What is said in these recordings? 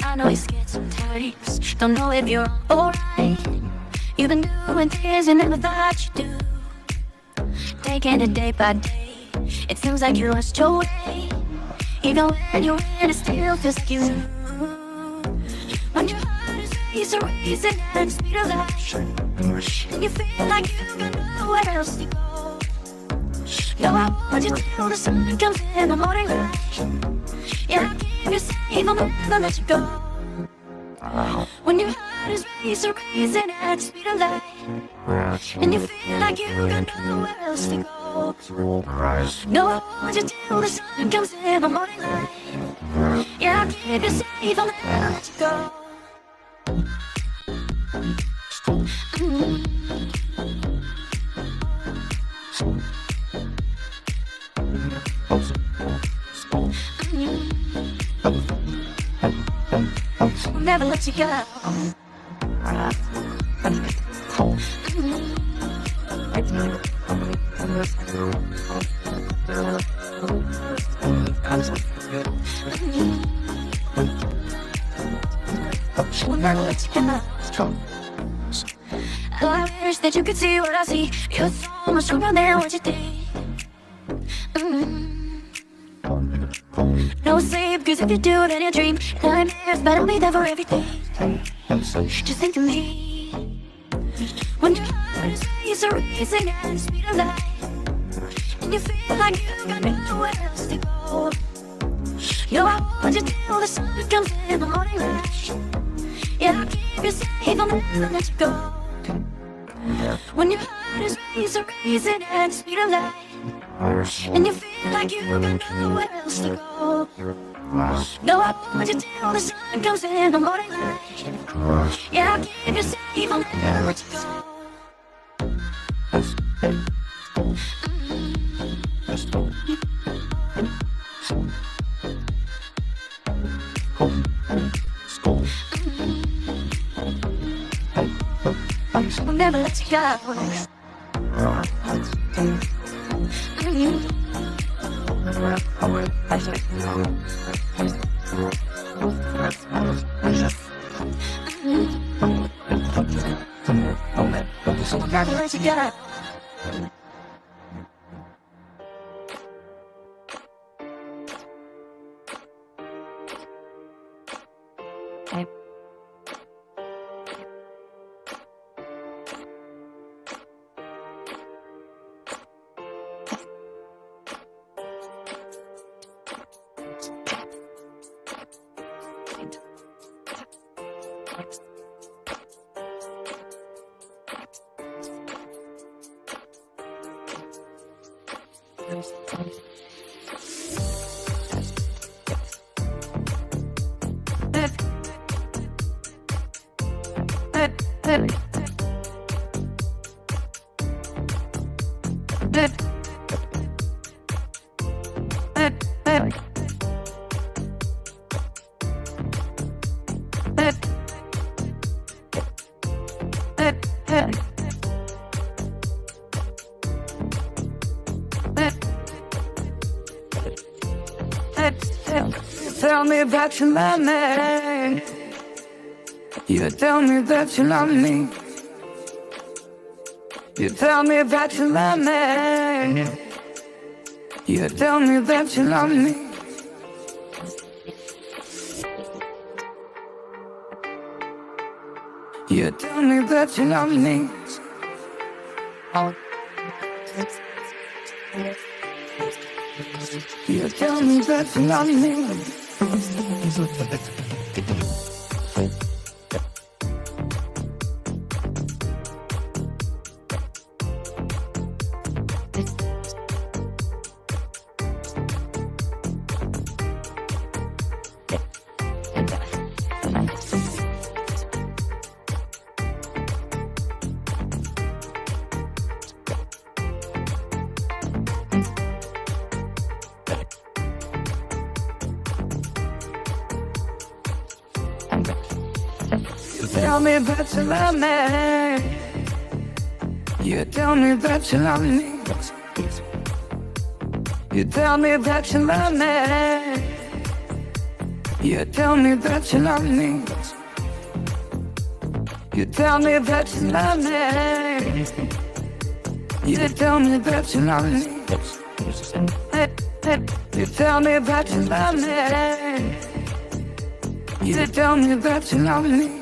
I know you scared sometimes, don't know if you're alright. You've been doing things you never thought you'd do, taking it day by day. It seems like you lost your way, even when you're in, it still feels like you. When your heart is racing at the speed of light, and you feel like you got nowhere else to go. No, I want you till the sun comes in the morning light. Yeah, I'll keep you safe, I'll never let you go. When your heart is racing at the speed of light, and you feel like you got nowhere else to go. No, I want you till the sun comes in the morning light. Yeah, I'll keep you safe, I'll never let you go. I'll never let you go. I'll never let you go. Oh, I wish that you could see what I see. You're so much stronger than what you think. No sleep, cause if you do it in your dream, nightmares, but I'll be there for everything. Just think of me when your heart is racing at the speed of light, and you feel like you got nowhere else to go. You know I want you till the sun comes in the morning light. Yeah, I'll keep you safe, I'll never let you go. When your heart is racing at the speed of light, and you feel like you got nowhere else to go. No, I want you till the sun comes in the morning light. Yeah, I'll keep you safe, I'll never let you go. I'll never let you go. I'll never let you go. Tell me that you love me. You tell me that you love me. You tell me that you love me. You tell me that you love me. You tell me that you love me. You tell me that you love me. Tell me that you love me. You tell me that you love me. You tell me that you love me. You tell me that you love me. You tell me that you love me. You tell me that you love me. You tell me that you love me. You tell me that you love me.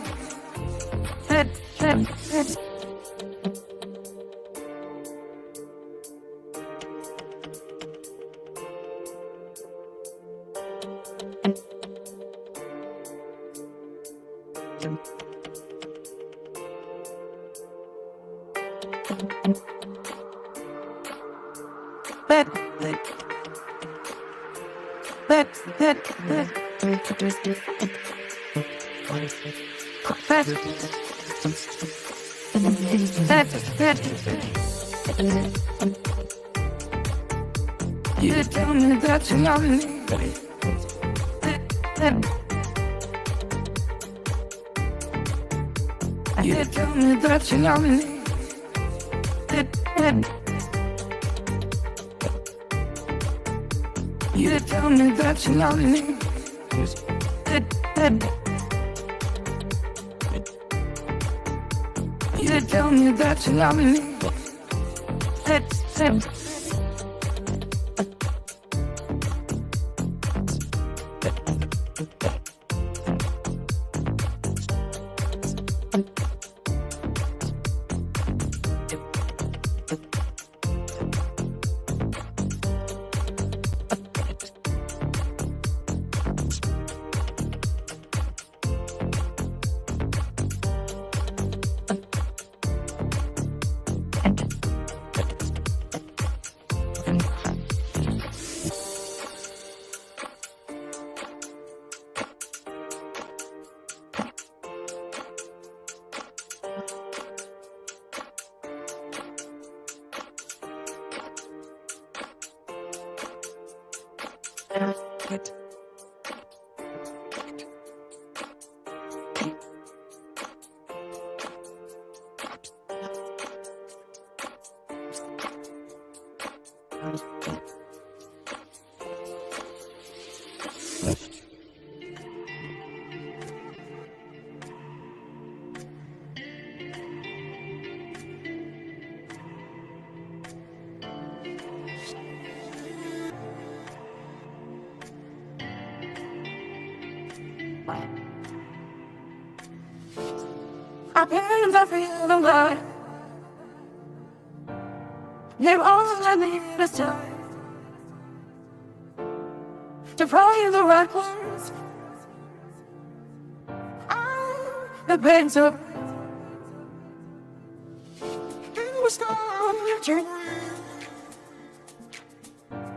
You tell me that you love me. You tell me that you love me. You tell me that you love me. You tell me that you love me. Our parents are feel the blood. They've all let me to start to pray the right words. The pains of you were still on your journey.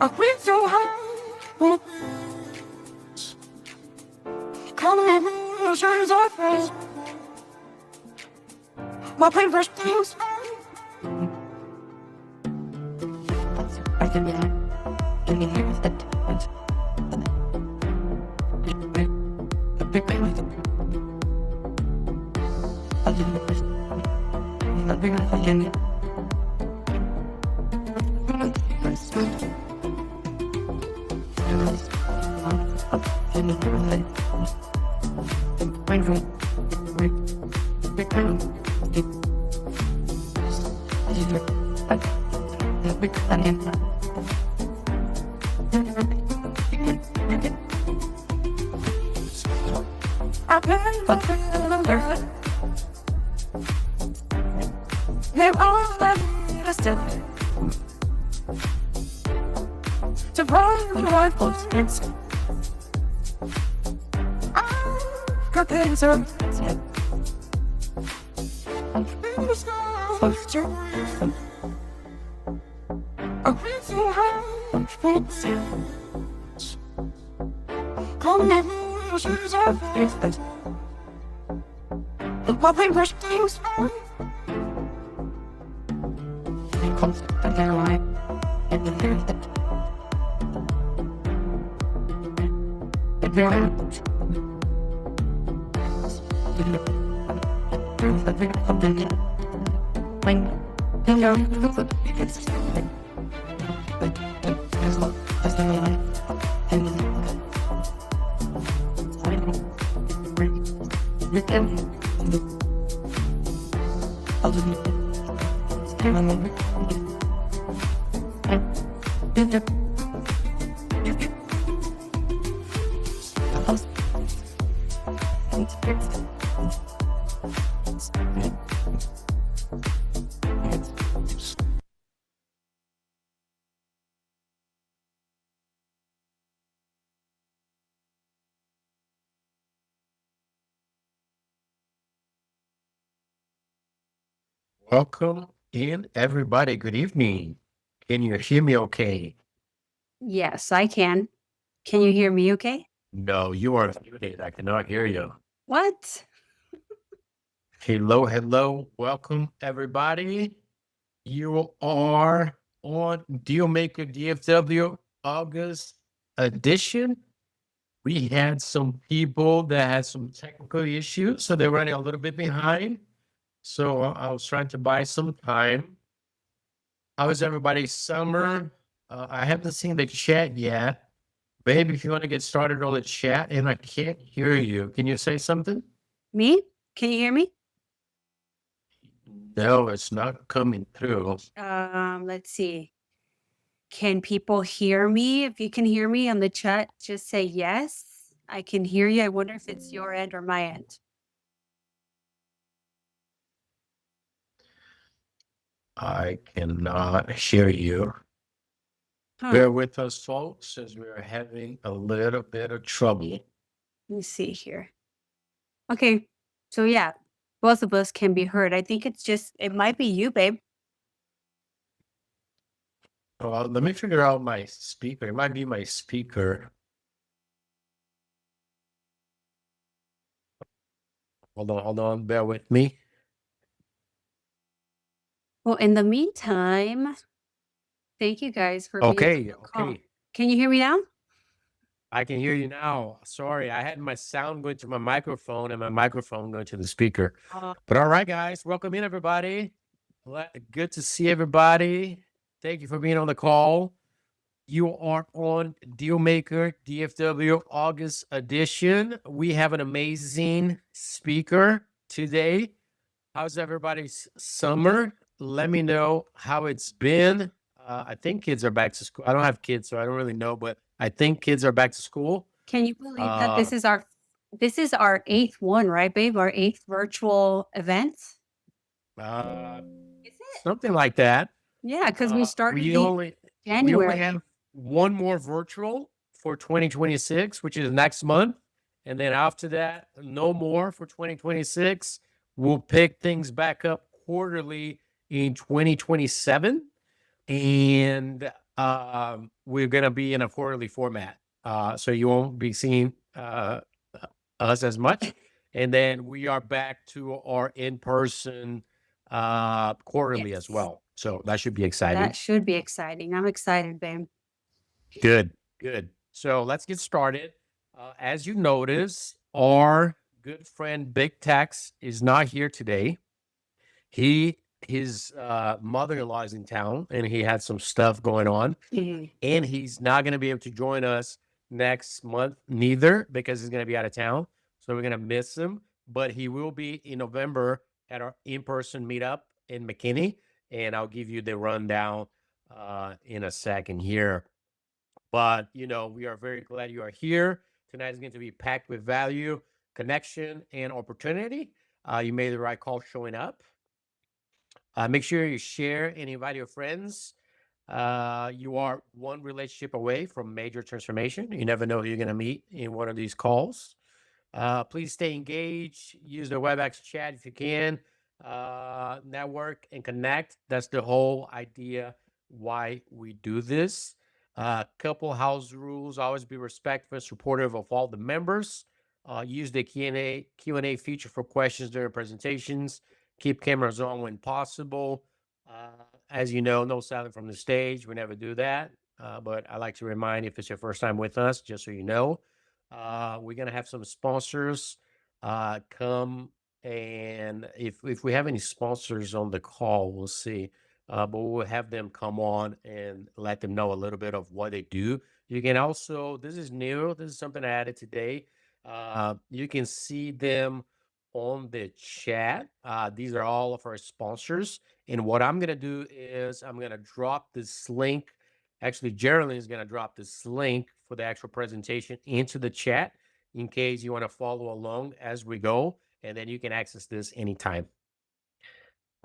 I went so high. Come on, shows our face. My paper stings. I can hear it. The big baby. I didn't know this. The big baby. They've all left me to step to run the right footsteps. Welcome in, everybody. Good evening. Can you hear me okay? Yes, I can. Can you hear me okay? No, you are muted. I cannot hear you. What? Hello, hello. Welcome, everybody. You are on Deal Maker DFW August edition. We had some people that had some technical issues, so they're running a little bit behind. So I was trying to buy some time. How is everybody's summer? I haven't seen the chat yet. Babe, if you want to get started on the chat, and I can't hear you. Can you say something? Me? Can you hear me? No, it's not coming through. Let's see. Can people hear me? If you can hear me on the chat, just say yes. I can hear you. I wonder if it's your end or my end. I cannot hear you. Huh. Bear with us, folks, as we're having a little bit of trouble. Let me see here. Okay. So yeah, both of us can be heard. I think it might be you, babe. Let me figure out my speaker. It might be my speaker. Hold on, bear with me. Well, in the meantime, thank you guys for being Okay, on the call. okay. Can you hear me now? I can hear you now. Sorry, I had my sound going to my microphone and my microphone going to the speaker. But all right, guys, welcome in, everybody. Good to see everybody. Thank you for being on the call. You are on Deal Maker DFW August edition. We have an amazing speaker today. How's everybody's summer? Let me know how it's been. I think kids are back to school. I don't have kids, so I don't really know, but I think kids are back to school. Can you believe that this is our 8th one, right, babe? Our 8th virtual event? Is it? Something like that. Yeah, because we started we the only January. have one more virtual for 2026, which is next month. And then after that, no more for 2026. We'll pick things back up quarterly in 2027. And we're going to be in a quarterly format. So you won't be seeing us as much. And then we are back to our in-person quarterly as Yes. well. So that should be exciting. That should be exciting. I'm excited, babe. Good. So let's get started. As you notice, our good friend Big Tex is not here today. His mother-in-law is in town, and he had some stuff going on, and he's not going to be able to join us next month neither because he's going to be out of town. So we're going to miss him, but he will be in November at our in-person meetup in McKinney, and I'll give you the rundown in a second here. But, we are very glad you are here. Tonight is going to be packed with value, connection, and opportunity. You made the right call showing up. Make sure you share and invite your friends. You are one relationship away from major transformation. You never know who you're going to meet in one of these calls. Please stay engaged. Use the WebEx chat if you can. Network and connect. That's the whole idea why we do this. Couple house rules: always be respectful and supportive of all the members. Use the Q&A feature for questions during presentations. Keep cameras on when possible. As you know, no silent from the stage. We never do that. But I like to remind, if it's your first time with us, just so you know, we're gonna have some sponsors come, and if we have any sponsors on the call, we'll see. But we'll have them come on and let them know a little bit of what they do. You can also, this is new, this is something I added today. You can see them on the chat. These are all of our sponsors. And what I'm gonna do is I'm gonna drop this link. Actually, Jeralin is gonna drop this link for the actual presentation into the chat in case you want to follow along as we go, and then you can access this anytime.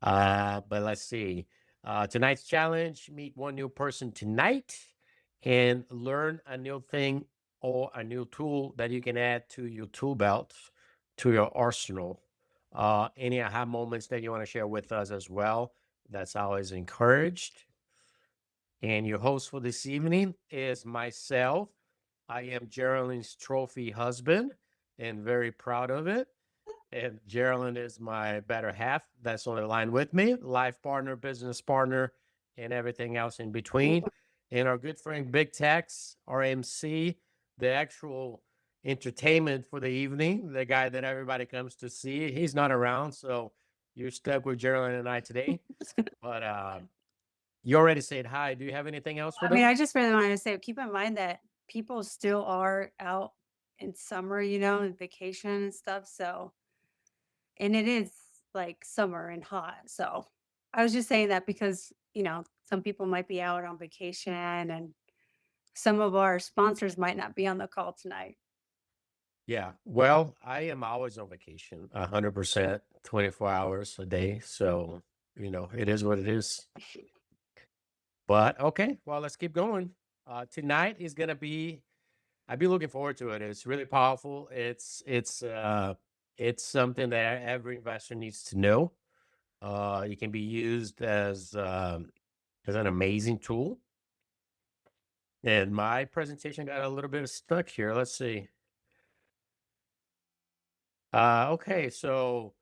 But let's see. Tonight's challenge: meet one new person tonight and learn a new thing or a new tool that you can add to your tool belt, to your arsenal. Any aha moments that you want to share with us as well, that's always encouraged. And your host for this evening is myself. I am Jeralin's trophy husband and very proud of it. And Jeralin is my better half. That's on the line with me, life partner, business partner, and everything else in between. And our good friend Big Tex, our MC, the actual entertainment for the evening, the guy that everybody comes to see. He's not around, so you're stuck with Jeralin and I today. But you already said hi. Do you have anything else for I them? mean, I just really wanted to say, keep in mind that people still are out in summer, and vacation and stuff. So, and it is like summer and hot. So I was just saying that because, some people might be out on vacation and some of our sponsors might not be on the call tonight. Yeah. Well, I am always on vacation, 100%, 24 hours a day. So, it is what it is. But okay, well, let's keep going. Tonight is gonna be, I've been looking forward to it. It's really powerful. It's something that every investor needs to know. It can be used as an amazing tool. And my presentation got a little bit stuck here. Let's see. Okay, so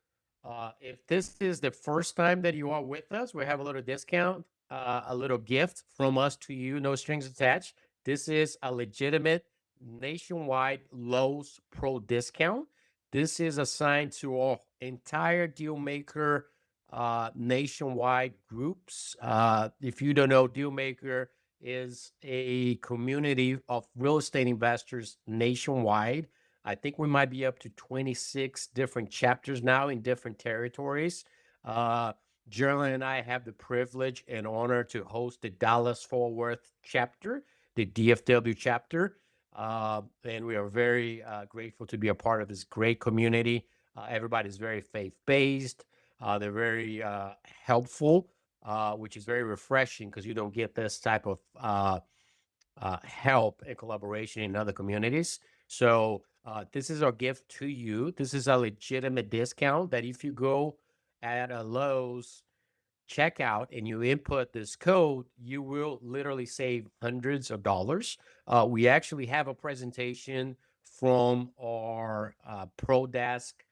if this is the first time that you are with us, we have a little discount, a little gift from us to you, no strings attached. This is a legitimate nationwide Lowe's Pro discount. This is assigned to our entire Deal Maker nationwide groups. If you don't know, Deal Maker is a community of real estate investors nationwide. I think we might be up to 26 different chapters now in different territories. Jeralin and I have the privilege and honor to host the Dallas-Fort Worth chapter, the DFW chapter. And we are very grateful to be a part of this great community. Everybody's very faith-based. They're very helpful, which is very refreshing because you don't get this type of help and collaboration in other communities. So this is our gift to you. This is a legitimate discount that if you go at a Lowe's checkout and you input this code, you will literally save hundreds of dollars. We actually have a presentation from our Pro Desk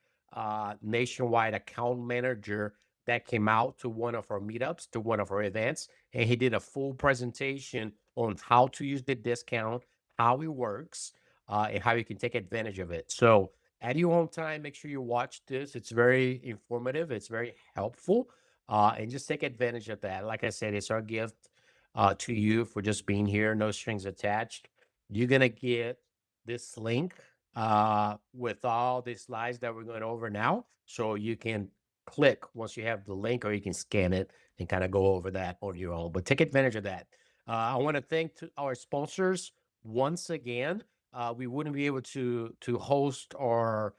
nationwide account manager that came out to one of our meetups, to one of our events, and he did a full presentation on how to use the discount, how it works, and how you can take advantage of it. So at your own time, make sure you watch this. It's very informative. It's very helpful. And just take advantage of that. Like I said, it's our gift to you for just being here, no strings attached. You're going to get this link with all the slides that we're going over now. So you can click once you have the link, or you can scan it and kind of go over that on your own. But take advantage of that. I want to thank our sponsors once again. We wouldn't be able to host our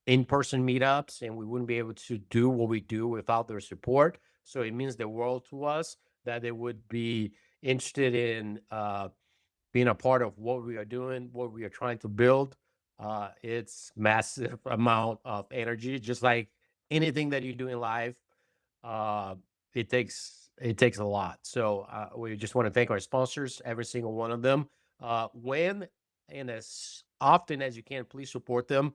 in-person meetups, and we wouldn't be able to do what we do without their support. So it means the world to us that they would be interested in being a part of what we are doing, what we are trying to build. It's massive amount of energy, just like anything that you do in life. Uh, it takes a lot. So we just want to thank our sponsors, every single one of them. When and as often as you can, please support them.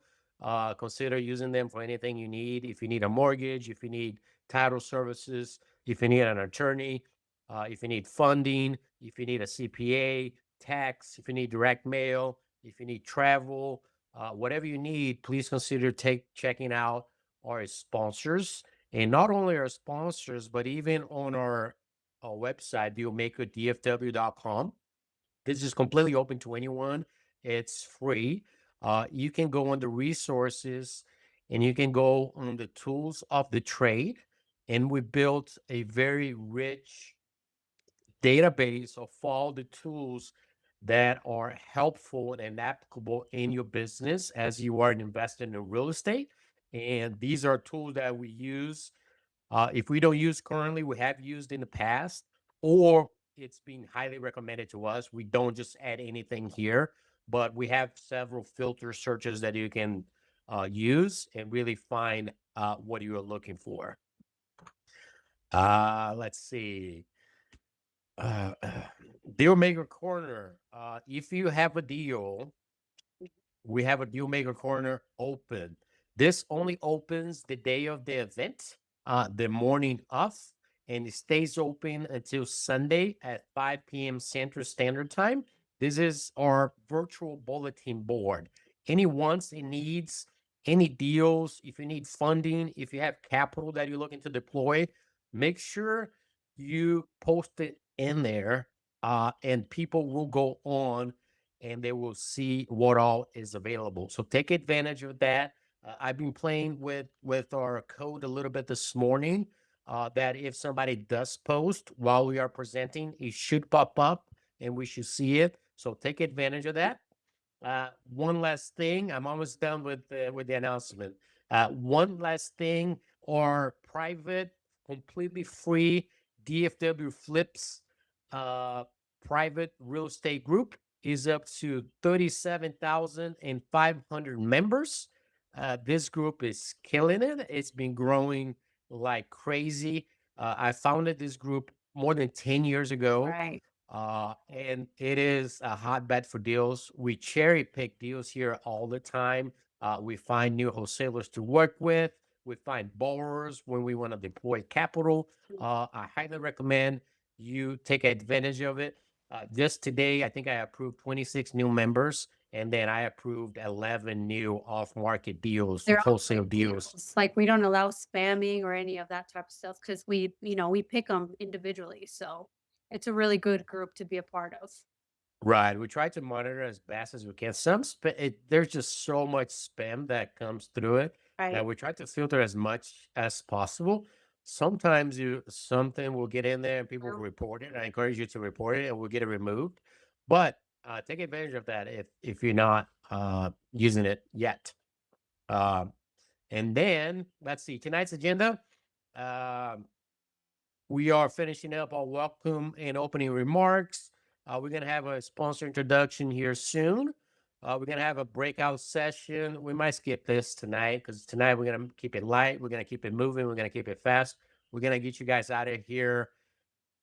Consider using them for anything you need. If you need a mortgage, if you need title services, if you need an attorney, if you need funding, if you need a CPA, tax, if you need direct mail, if you need travel, whatever you need, please consider checking out our sponsors. And not only our sponsors, but even on our website, dealmakerdfw.com. This is completely open to anyone. It's free. You can go on the resources and you can go on the tools of the trade. And we built a very rich database of all the tools that are helpful and applicable in your business as you are an investor in real estate. And these are tools that we use. If we don't use currently, we have used in the past, or it's being highly recommended to us. We don't just add anything here, but we have several filter searches that you can use and really find what you are looking for. Let's see. Uh, Deal Maker Corner. If you have a deal, we have a Deal Maker Corner open. This only opens the day of the event, the morning of, and it stays open until Sunday at 5 p.m. Central Standard Time. This is our virtual bulletin board. Any wants and needs, any deals, if you need funding, if you have capital that you're looking to deploy, make sure you post it in there, and people will go on and they will see what all is available. So take advantage of that. I've been playing with our code a little bit this morning. That if somebody does post while we are presenting, it should pop up and we should see it. So take advantage of that. One last thing, I'm almost done with the announcement. One last thing, our private, completely free DFW Flips uh, private real estate group is up to 37,500 members. This group is killing it. It's been growing like crazy. I founded this group more than 10 years ago. Right. And it is a hotbed for deals. We cherry pick deals here all the time. We find new wholesalers to work with. We find borrowers when we want to deploy capital. I highly recommend you take advantage of it. Just today, I think I approved 26 new members, and then I approved 11 new off-market deals, They're all wholesale great deals. deals. Like we don't allow spamming or any of that type of stuff because we pick them individually. So it's a really good group to be a part of. Right. We try to monitor as best as we can. There's just so much spam that comes through it that Right. we try to filter as much as possible. Sometimes something will get in there and people will Well, report it. I encourage you to report it and we'll get it removed. But take advantage of that if you're not using it yet. And then let's see tonight's agenda. Um we are finishing up our welcome and opening remarks. We're going to have a sponsor introduction here soon. We're going to have a breakout session. We might skip this tonight because tonight we're going to keep it light. We're going to keep it moving. We're going to keep it fast. We're going to get you guys out of here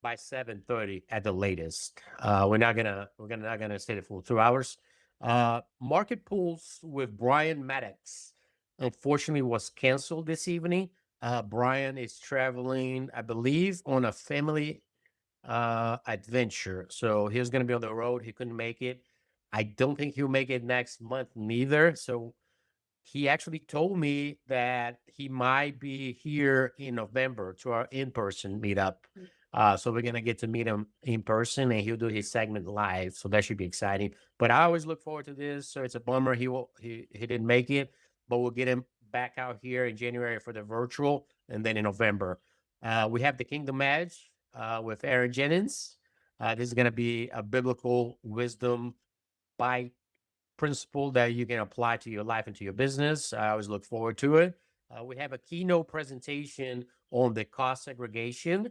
by 7:30 at the latest. We're not gonna stay the full 2 hours. Market pools with Brian Maddox unfortunately was canceled this evening. Brian is traveling, I believe, on a family adventure. So he's gonna be on the road. He couldn't make it. I don't think he'll make it next month neither. So he actually told me that he might be here in November to our in-person meetup. So we're gonna get to meet him in person, and he'll do his segment live. So that should be exciting. But I always look forward to this. So it's a bummer he didn't make it, but we'll get him back out here in January for the virtual, and then in November. We have the Kingdom Edge with Aaron Jennings. This is gonna be a biblical wisdom by principle that you can apply to your life and to your business. I always look forward to it. We have a keynote presentation on the cost segregation.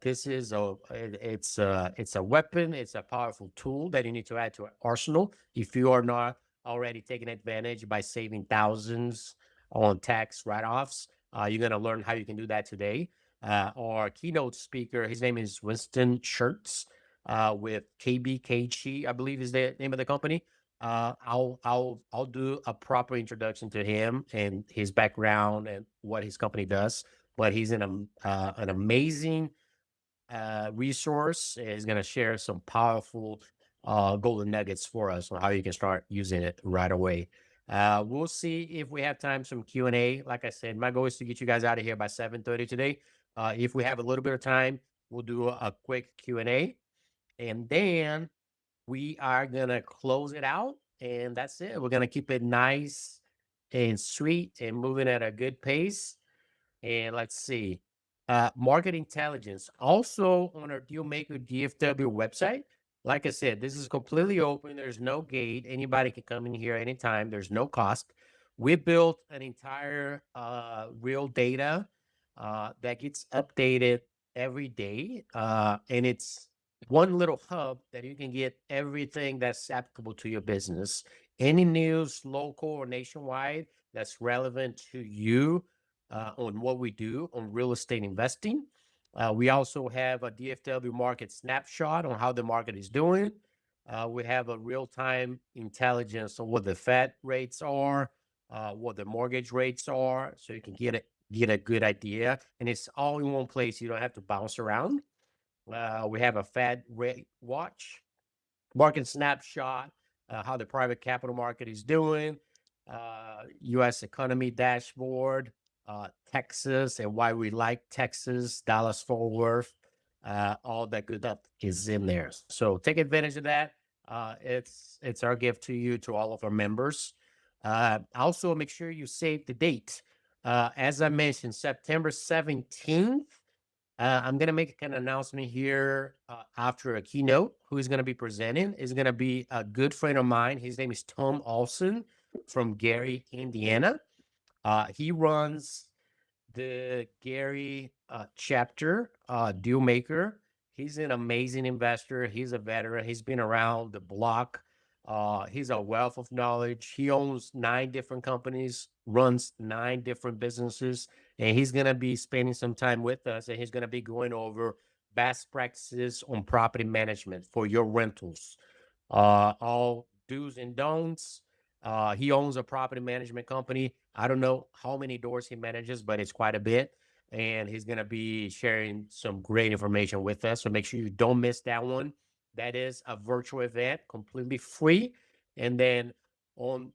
This is it's a weapon. It's a powerful tool that you need to add to your arsenal if you are not already taking advantage by saving thousands on tax write-offs. You're going to learn how you can do that today. Our keynote speaker, his name is Winston Schertz, with KBKG, I believe is the name of the company. I'll do a proper introduction to him and his background and what his company does. But he's an amazing resource. Is going to share some powerful golden nuggets for us on how you can start using it right away. We'll see if we have time some Q&A. Like I said, my goal is to get you guys out of here by 7:30 today. If we have a little bit of time, we'll do a quick Q&A, and then we are gonna close it out, and that's it. We're gonna keep it nice and sweet and moving at a good pace. And let's see, market intelligence also on our Deal Maker DFW website. Like I said, this is completely open. There's no gate. Anybody can come in here anytime. There's no cost. We built an entire real data that gets updated every day, and it's one little hub that you can get everything that's applicable to your business. Any news, local or nationwide, that's relevant to you on what we do on real estate investing. We also have a DFW market snapshot on how the market is doing. We have a real-time intelligence on what the Fed rates are, what the mortgage rates are, so you can get a good idea. And it's all in one place. You don't have to bounce around. We have a Fed rate watch, market snapshot, how the private capital market is doing, U.S. economy dashboard, Texas and why we like Texas, Dallas-Fort Worth, all that good stuff is in there. So take advantage of that. It's our gift to you, to all of our members. Also, make sure you save the date. As I mentioned, September 17th, I'm going to make an announcement here after a keynote. Who is going to be presenting is going to be a good friend of mine. His name is Tom Olson from Gary, Indiana. He runs the Gary chapter, Deal Maker. He's an amazing investor. He's a veteran. He's been around the block. He's a wealth of knowledge. He owns 9 different companies, runs 9 different businesses, and he's going to be spending some time with us, and he's going to be going over best practices on property management for your rentals, all do's and don'ts. He owns a property management company. I don't know how many doors he manages, but it's quite a bit. And he's going to be sharing some great information with us. So make sure you don't miss that one. That is a virtual event, completely free. And then on,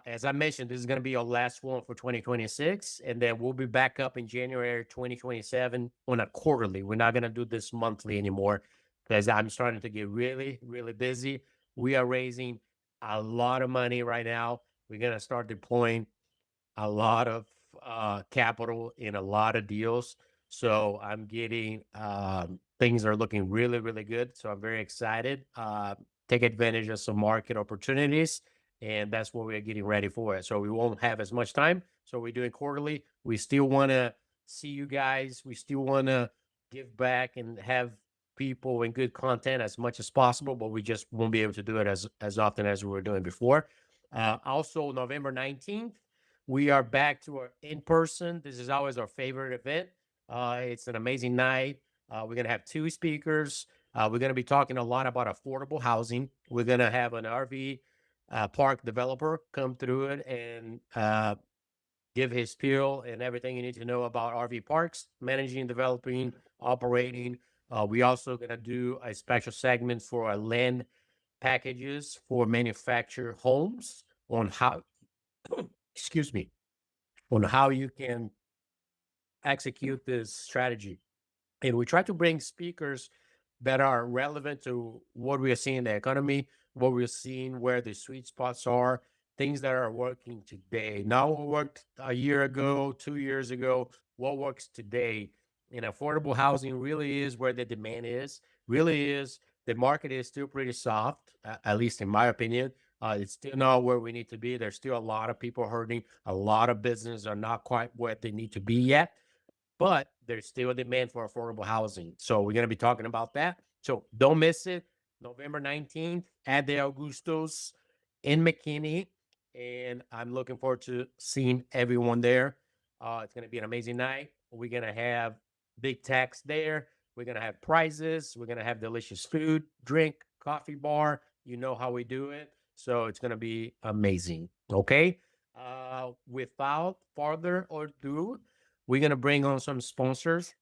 as I mentioned, this is going to be our last one for 2026. And then we'll be back up in January 2027 on a quarterly. We're not going to do this monthly anymore because I'm starting to get really, really busy. We are raising a lot of money right now. We're going to start deploying a lot of capital in a lot of deals. So I'm getting things are looking really, really good. So I'm very excited. Take advantage of some market opportunities. And that's what we're getting ready for. So we won't have as much time. So we're doing quarterly. We still want to see you guys. We still want to give back and have people and good content as much as possible, but we just won't be able to do it as often as we were doing before. Also, November 19th, we are back to our in-person. This is always our favorite event. It's an amazing night. We're going to have 2 speakers. We're going to be talking a lot about affordable housing. We're going to have an RV park developer come through it and give his spiel and everything you need to know about RV parks, managing, developing, operating. We also going to do a special segment for our land packages for manufactured homes on how, excuse me, on how you can execute this strategy. And we try to bring speakers that are relevant to what we are seeing in the economy, what we're seeing, where the sweet spots are, things that are working today. Not what worked a year ago, 2 years ago, what works today. And affordable housing really is where the demand is, really is. The market is still pretty soft, at least in my opinion. It's still not where we need to be. There's still a lot of people hurting. A lot of businesses are not quite where they need to be yet, but there's still a demand for affordable housing. So we're going to be talking about that. So don't miss it. November 19th at the Augustos in McKinney. and I'm looking forward to seeing everyone there. It's going to be an amazing night. We're going to have big techs there. We're going to have prizes. We're going to have delicious food, drink, coffee bar. You know how we do it. So it's going to be amazing. Okay. Without further ado, we're going to bring on some sponsors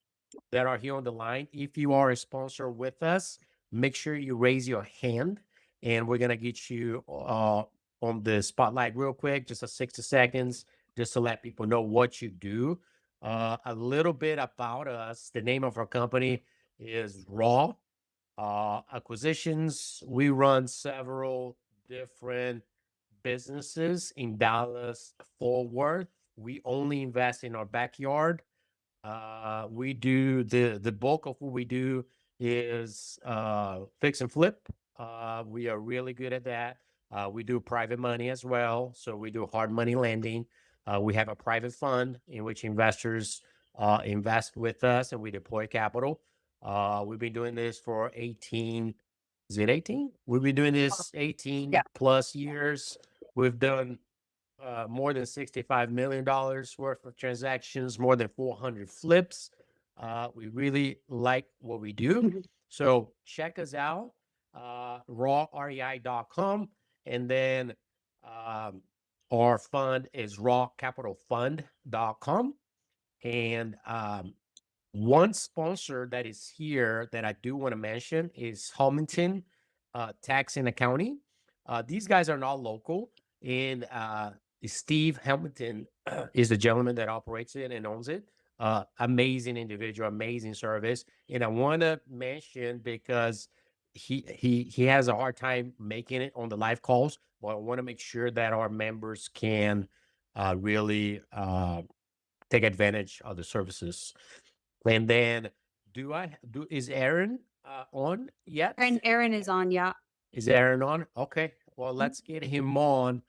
that are here on the line. If you are a sponsor with us, make sure you raise your hand and we're going to get you on the spotlight real quick, just a 60 seconds, just to let people know what you do. A little bit about us. The name of our company is Raw Acquisitions. We run several different businesses in Dallas, Fort Worth. We only invest in our backyard. We do the bulk of what we do is fix and flip. We are really good at that. We do private money as well. So we do hard money lending. We have a private fund in which investors invest with us and we deploy capital. We've been doing this for 18, is it 18? We've been doing this 18 plus years. We've done more than $65 million worth of transactions, more than 400 flips. We really like what we do. So check us out, rawrei.com. And then our fund is rawcapitalfund.com. And one sponsor that is here that I do want to mention is Helmington Tax and Accounting. These guys are not local. And Steve Hamilton is the gentleman that operates it and owns it. Amazing individual, amazing service. And I want to mention because he has a hard time making it on the live calls, but I want to make sure that our members can really take advantage of the services. And then is Aaron on yet? And Aaron is on, yeah. Is Aaron on? Okay. Well, let's get him on.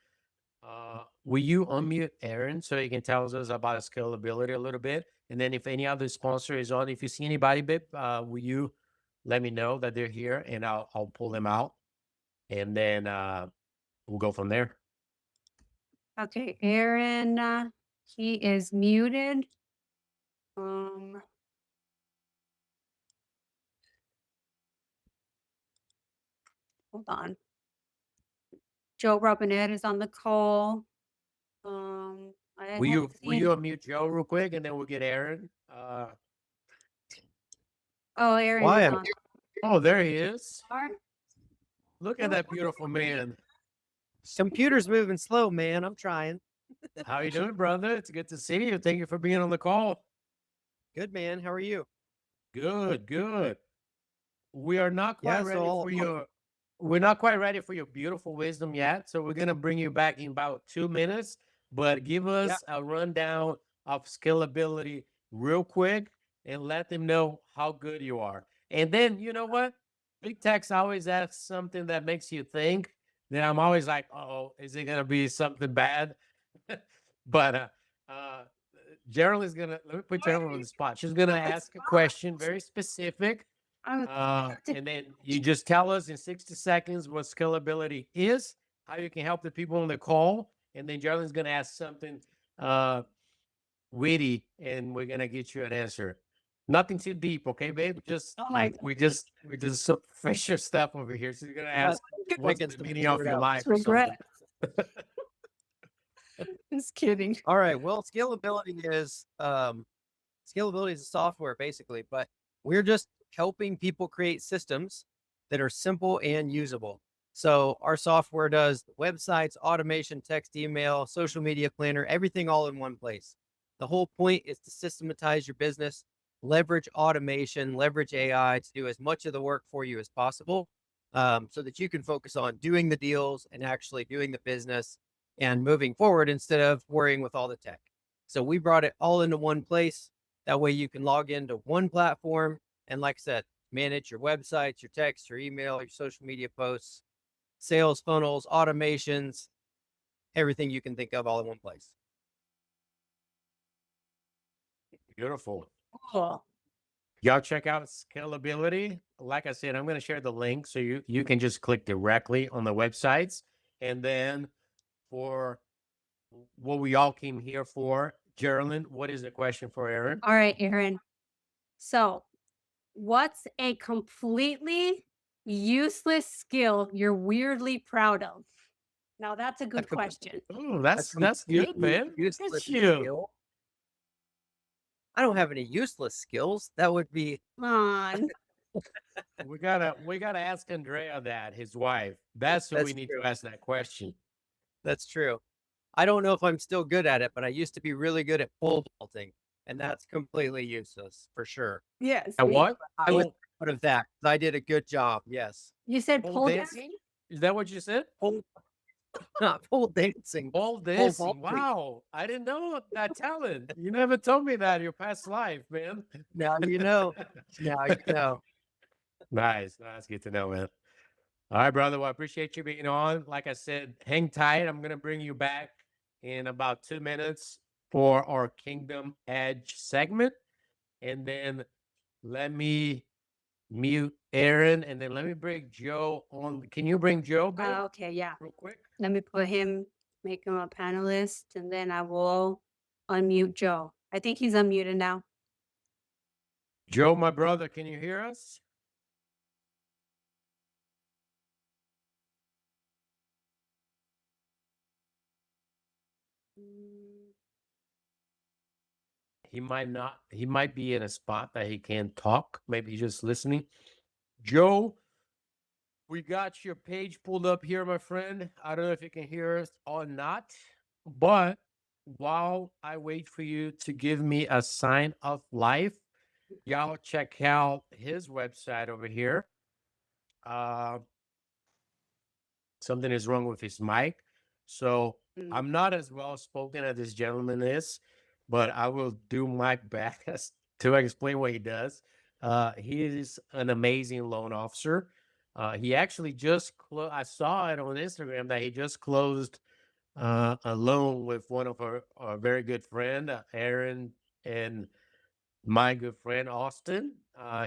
Will you unmute Aaron so he can tell us about scalability a little bit? And then if any other sponsor is on, if you see anybody, babe, will you let me know that they're here and I'll pull them out and then we'll go from there. Okay, Aaron, he is muted. Hold on. Joe Robinette is on the call. Will you unmute Joe real quick and then we'll get Aaron? Aaron Why is am- on. Oh, there he is. Alright. Look at that beautiful man. Computer's moving slow, man. I'm trying. How you doing, brother? It's good to see you. Thank you for being on the call. Good, man. How are you? Good, good. We are not quite Yeah, ready so for your we're not quite ready for your beautiful wisdom yet. So we're gonna bring you back in about 2 minutes, but give us a rundown of scalability real quick and let them know how good you are. And then you know what? Big techs always ask something that makes you think. Then I'm always like, oh, is it gonna be something bad? But Gerald is gonna let me put Gerald on the spot. She's gonna ask a question very specific. And then you just tell us in 60 seconds what scalability is, how you can help the people on the call, and then Gerald's gonna ask something witty, and we're gonna get you an answer. Nothing too deep, okay, babe? Just we just superficial stuff over here. So you're gonna ask what's the meaning of your life or something. Just kidding. All right. Well, scalability is a software basically, but we're just helping people create systems that are simple and usable. So our software does websites, automation, text, email, social media planner, everything all in one place. The whole point is to systematize your business, leverage automation, leverage AI to do as much of the work for you as possible, so that you can focus on doing the deals and actually doing the business and moving forward instead of worrying with all the tech. So we brought it all into one place. That way you can log into one platform and, like I said, manage your websites, your text, your email, your social media posts, sales funnels, automations, everything you can think of all in one place. Beautiful. Cool. Y'all check out scalability. Like I said, I'm going to share the link so you can just click directly on the websites and then for what we all came here for. Jeralin, what is the question for Aaron? All right, Aaron. So, what's a completely useless skill you're weirdly proud of? Now, that's a good com- question. Oh, that's good, completely man. Look useless at you. skill. I don't have any useless skills. That would be Come on. We gotta ask Andrea that, his wife. That's who we That's need true. to ask that question. That's true. I don't know if I'm still good at it, but I used to be really good at pole vaulting, and that's completely useless for sure. Yes. And what? I was Pole, proud of that 'cause I did a good job. Yes. You said pole pole dancing? dancing? Is that what you said? Pole, not pole dancing. Pole dancing. vaulting. Wow. I didn't know that talent. You never told me that in your past life, man. Now you know. Now you know. Nice. That's good to know, man. All right, brother. Well, I appreciate you being on. Like I said, hang tight. I'm gonna bring you back in about 2 minutes for our Kingdom Edge segment. And then let me mute Aaron, and then let me bring Joe on. Can you bring Joe back Okay, yeah. real quick? Let me put him, make him a panelist, and then I will unmute Joe. I think he's unmuted now. Joe, my brother, can you hear us? He might not. He might be in a spot that he can't talk. Maybe he's just listening. Joe, we got your page pulled up here, my friend. I don't know if you can hear us or not, but while I wait for you to give me a sign of life, y'all check out his website over here. Something is wrong with his mic. So I'm not as well spoken as this gentleman is, but I will do my best to explain what he does. He is an amazing loan officer. He actually just I saw it on Instagram that he just closed a loan with one of our very good friend, Aaron, and my good friend Austin.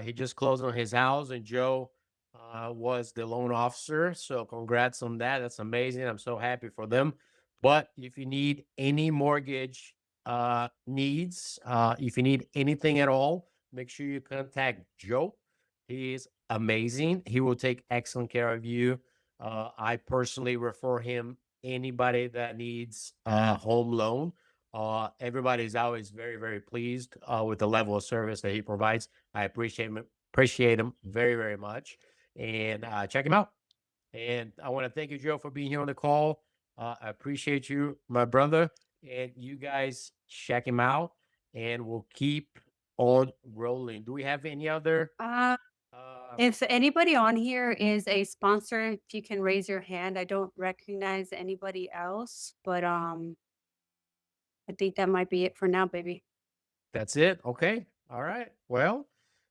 He just closed on his house, and Joe was the loan officer. So congrats on that. That's amazing. I'm so happy for them. But if you need any mortgage needs, if you need anything at all, make sure you contact Joe. He is amazing. He will take excellent care of you. I personally refer him anybody that needs a home loan. Everybody's always very, very pleased with the level of service that he provides. I appreciate him very, very much, and check him out. And I want to thank you, Joe, for being here on the call. I appreciate you, my brother, and you guys check him out, and we'll keep on rolling. Do we have any other? If anybody on here is a sponsor, if you can raise your hand. I don't recognize anybody else, but I think that might be it for now, baby. That's it. Okay. All right. Well,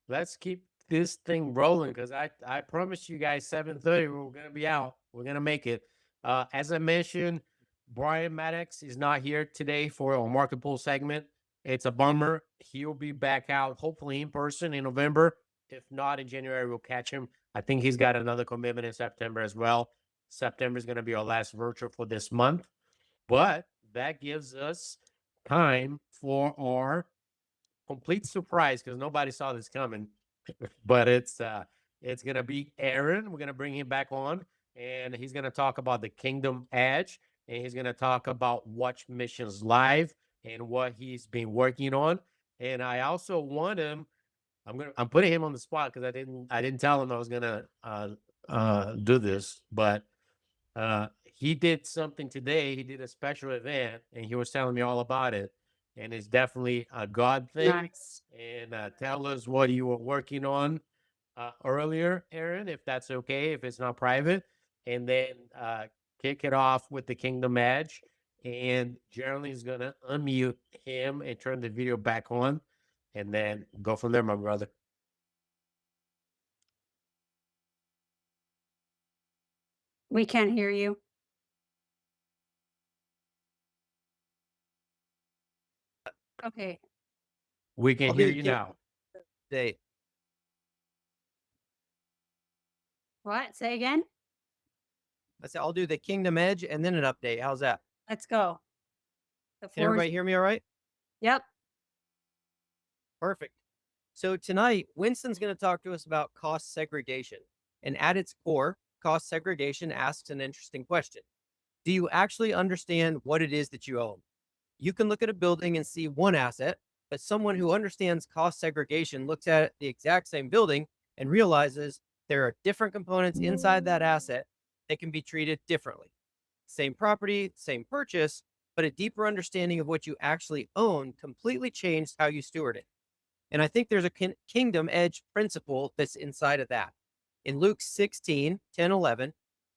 let's keep this thing rolling because I promised you guys 7:30 we're gonna be out. We're gonna make it. As I mentioned, Brian Maddox is not here today for our market pool segment. It's a bummer. He'll be back out hopefully in person in November. If not in January, we'll catch him. I think he's got another commitment in September as well. September is gonna be our last virtual for this month, but that gives us time for our complete surprise because nobody saw this coming. But it's gonna be Aaron. We're gonna bring him back on, and he's gonna talk about the Kingdom Edge, and he's gonna talk about Watch Missions Live and what he's been working on. And I also want him. I'm putting him on the spot because I didn't tell him I was gonna do this, but he did something today. He did a special event, and he was telling me all about it. And it's definitely a God thing. Nice. And tell us what you were working on earlier, Aaron, if that's okay, if it's not private. And then kick it off with the Kingdom Edge. And Geraldine's going to unmute him and turn the video back on. And then go from there, my brother. We can't hear you. Okay. We can Okay, hear you yeah. now. Date. What? Say again? I said, I'll do the Kingdom Edge and then an update. How's that? Let's go. The Can floor is, everybody hear me all right? yep. Perfect. So tonight, Winston's going to talk to us about cost segregation. And at its core, cost segregation asks an interesting question. Do you actually understand what it is that you own? You can look at a building and see one asset, but someone who understands cost segregation looks at the exact same building and realizes there are different components inside that asset that can be treated differently. Same property, same purchase, but a deeper understanding of what you actually own completely changed how you steward it. And I think there's a kingdom edge principle that's inside of that. In Luke 16, 10, 11,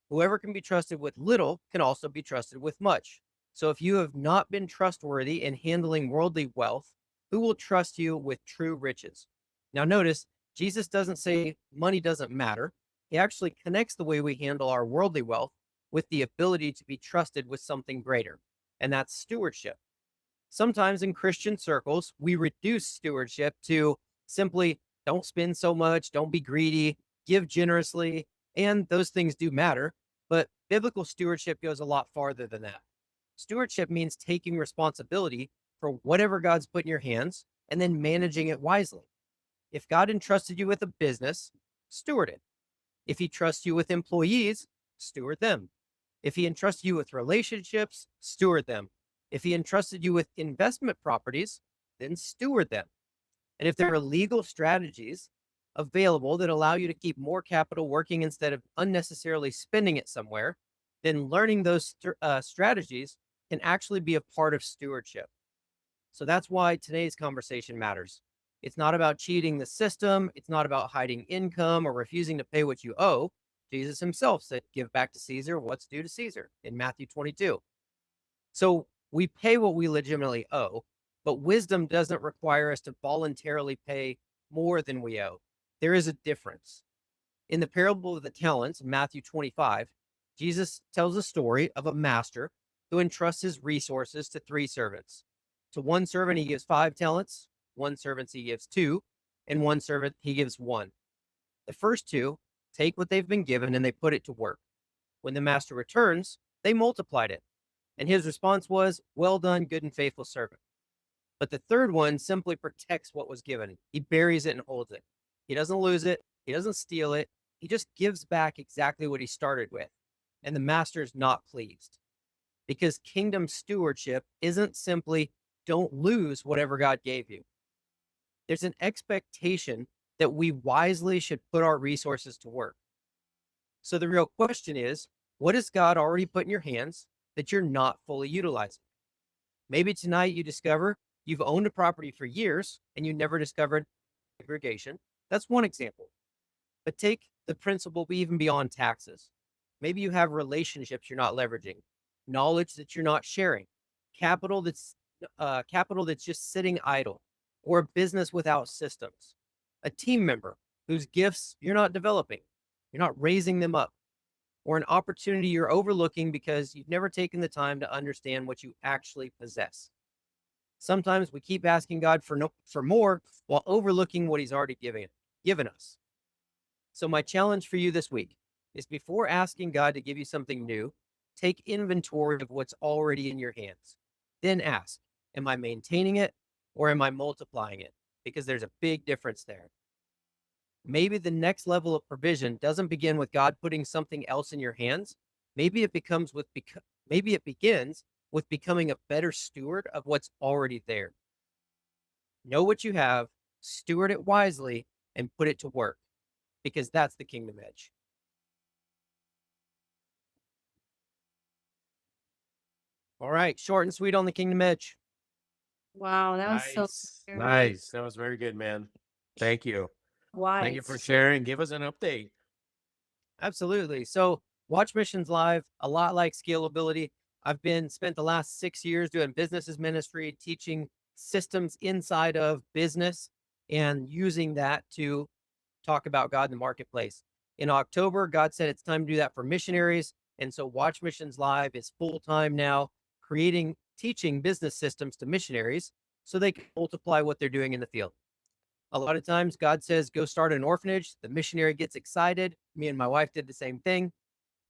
whoever can be trusted with little can also be trusted with much. So if you have not been trustworthy in handling worldly wealth, who will trust you with true riches? Now notice, Jesus doesn't say money doesn't matter. He actually connects the way we handle our worldly wealth with the ability to be trusted with something greater, and that's stewardship. Sometimes in Christian circles, we reduce stewardship to simply don't spend so much, don't be greedy, give generously, and those things do matter. But biblical stewardship goes a lot farther than that. Stewardship means taking responsibility for whatever God's put in your hands and then managing it wisely. If God entrusted you with a business, steward it. If he trusts you with employees, steward them. If he entrusts you with relationships, steward them. If he entrusted you with investment properties, then steward them. And if there are legal strategies available that allow you to keep more capital working instead of unnecessarily spending it somewhere, then learning those strategies can actually be a part of stewardship. So that's why today's conversation matters. It's not about cheating the system. It's not about hiding income or refusing to pay what you owe. Jesus himself said, give back to Caesar what's due to Caesar in Matthew 22. So we pay what we legitimately owe, but wisdom doesn't require us to voluntarily pay more than we owe. There is a difference. In the parable of the talents, Matthew 25, Jesus tells a story of a master who entrusts his resources to 3 servants. To one servant, he gives 5 talents, one servant he gives 2, and one servant he gives 1. The first 2 take what they've been given and they put it to work. When the master returns, they multiplied it. And his response was, well done, good and faithful servant. But the third one simply protects what was given. He buries it and holds it. He doesn't lose it. He doesn't steal it. He just gives back exactly what he started with. And the master's not pleased. Because kingdom stewardship isn't simply don't lose whatever God gave you. There's an expectation that we wisely should put our resources to work. So the real question is, what has God already put in your hands that you're not fully utilizing? Maybe tonight you discover you've owned a property for years and you never discovered segregation. That's one example. But take the principle even beyond taxes. Maybe you have relationships you're not leveraging, knowledge that you're not sharing, capital that's just sitting idle, or a business without systems, a team member whose gifts you're not developing, you're not raising them up, or an opportunity you're overlooking because you've never taken the time to understand what you actually possess. Sometimes we keep asking God for more while overlooking what he's already given us. So my challenge for you this week is, before asking God to give you something new, take inventory of what's already in your hands. Then ask, am I maintaining it or am I multiplying it? Because there's a big difference there. Maybe the next level of provision doesn't begin with God putting something else in your hands. Maybe it begins with becoming a better steward of what's already there. Know what you have, steward it wisely, and put it to work, because that's the kingdom edge. All right, short and sweet on the kingdom edge. Wow, that was so Nice. very Nice. That was very good, man. Thank you. Thank you for wise. sharing. Give us an update. Absolutely. So Watch Missions Live, a lot like scalability. I've spent the last 6 years doing businesses ministry, teaching systems inside of business and using that to talk about God in the marketplace. In October, God said it's time to do that for missionaries. And so Watch Missions Live is full-time now, teaching business systems to missionaries so they can multiply what they're doing in the field. A lot of times God says, go start an orphanage. The missionary gets excited. Me and my wife did the same thing.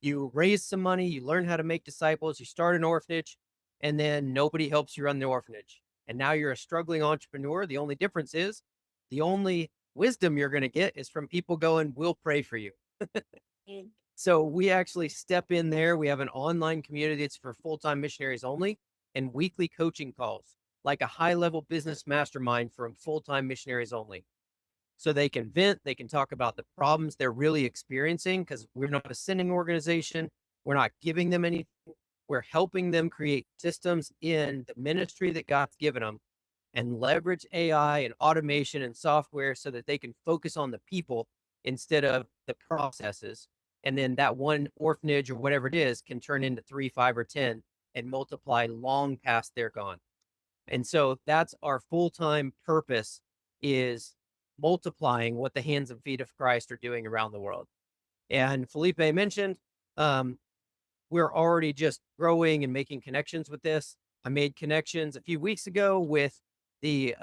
You raise some money, you learn how to make disciples, you start an orphanage, and then nobody helps you run the orphanage. And now you're a struggling entrepreneur. The only difference is the only wisdom you're going to get is from people going, we'll pray for you. So we actually step in there. We have an online community. It's for full-time missionaries only, and weekly coaching calls, like a high-level business mastermind for full-time missionaries only. So they can vent, they can talk about the problems they're really experiencing, because we're not a sending organization. We're not giving them anything. We're helping them create systems in the ministry that God's given them and leverage AI and automation and software so that they can focus on the people instead of the processes. And then that one orphanage or whatever it is can turn into 3, 5, or 10 and multiply long past they're gone. And so that's our full-time purpose, is multiplying what the hands and feet of Christ are doing around the world. And Felipe mentioned, we're already just growing and making connections with this. I made connections a few weeks ago with the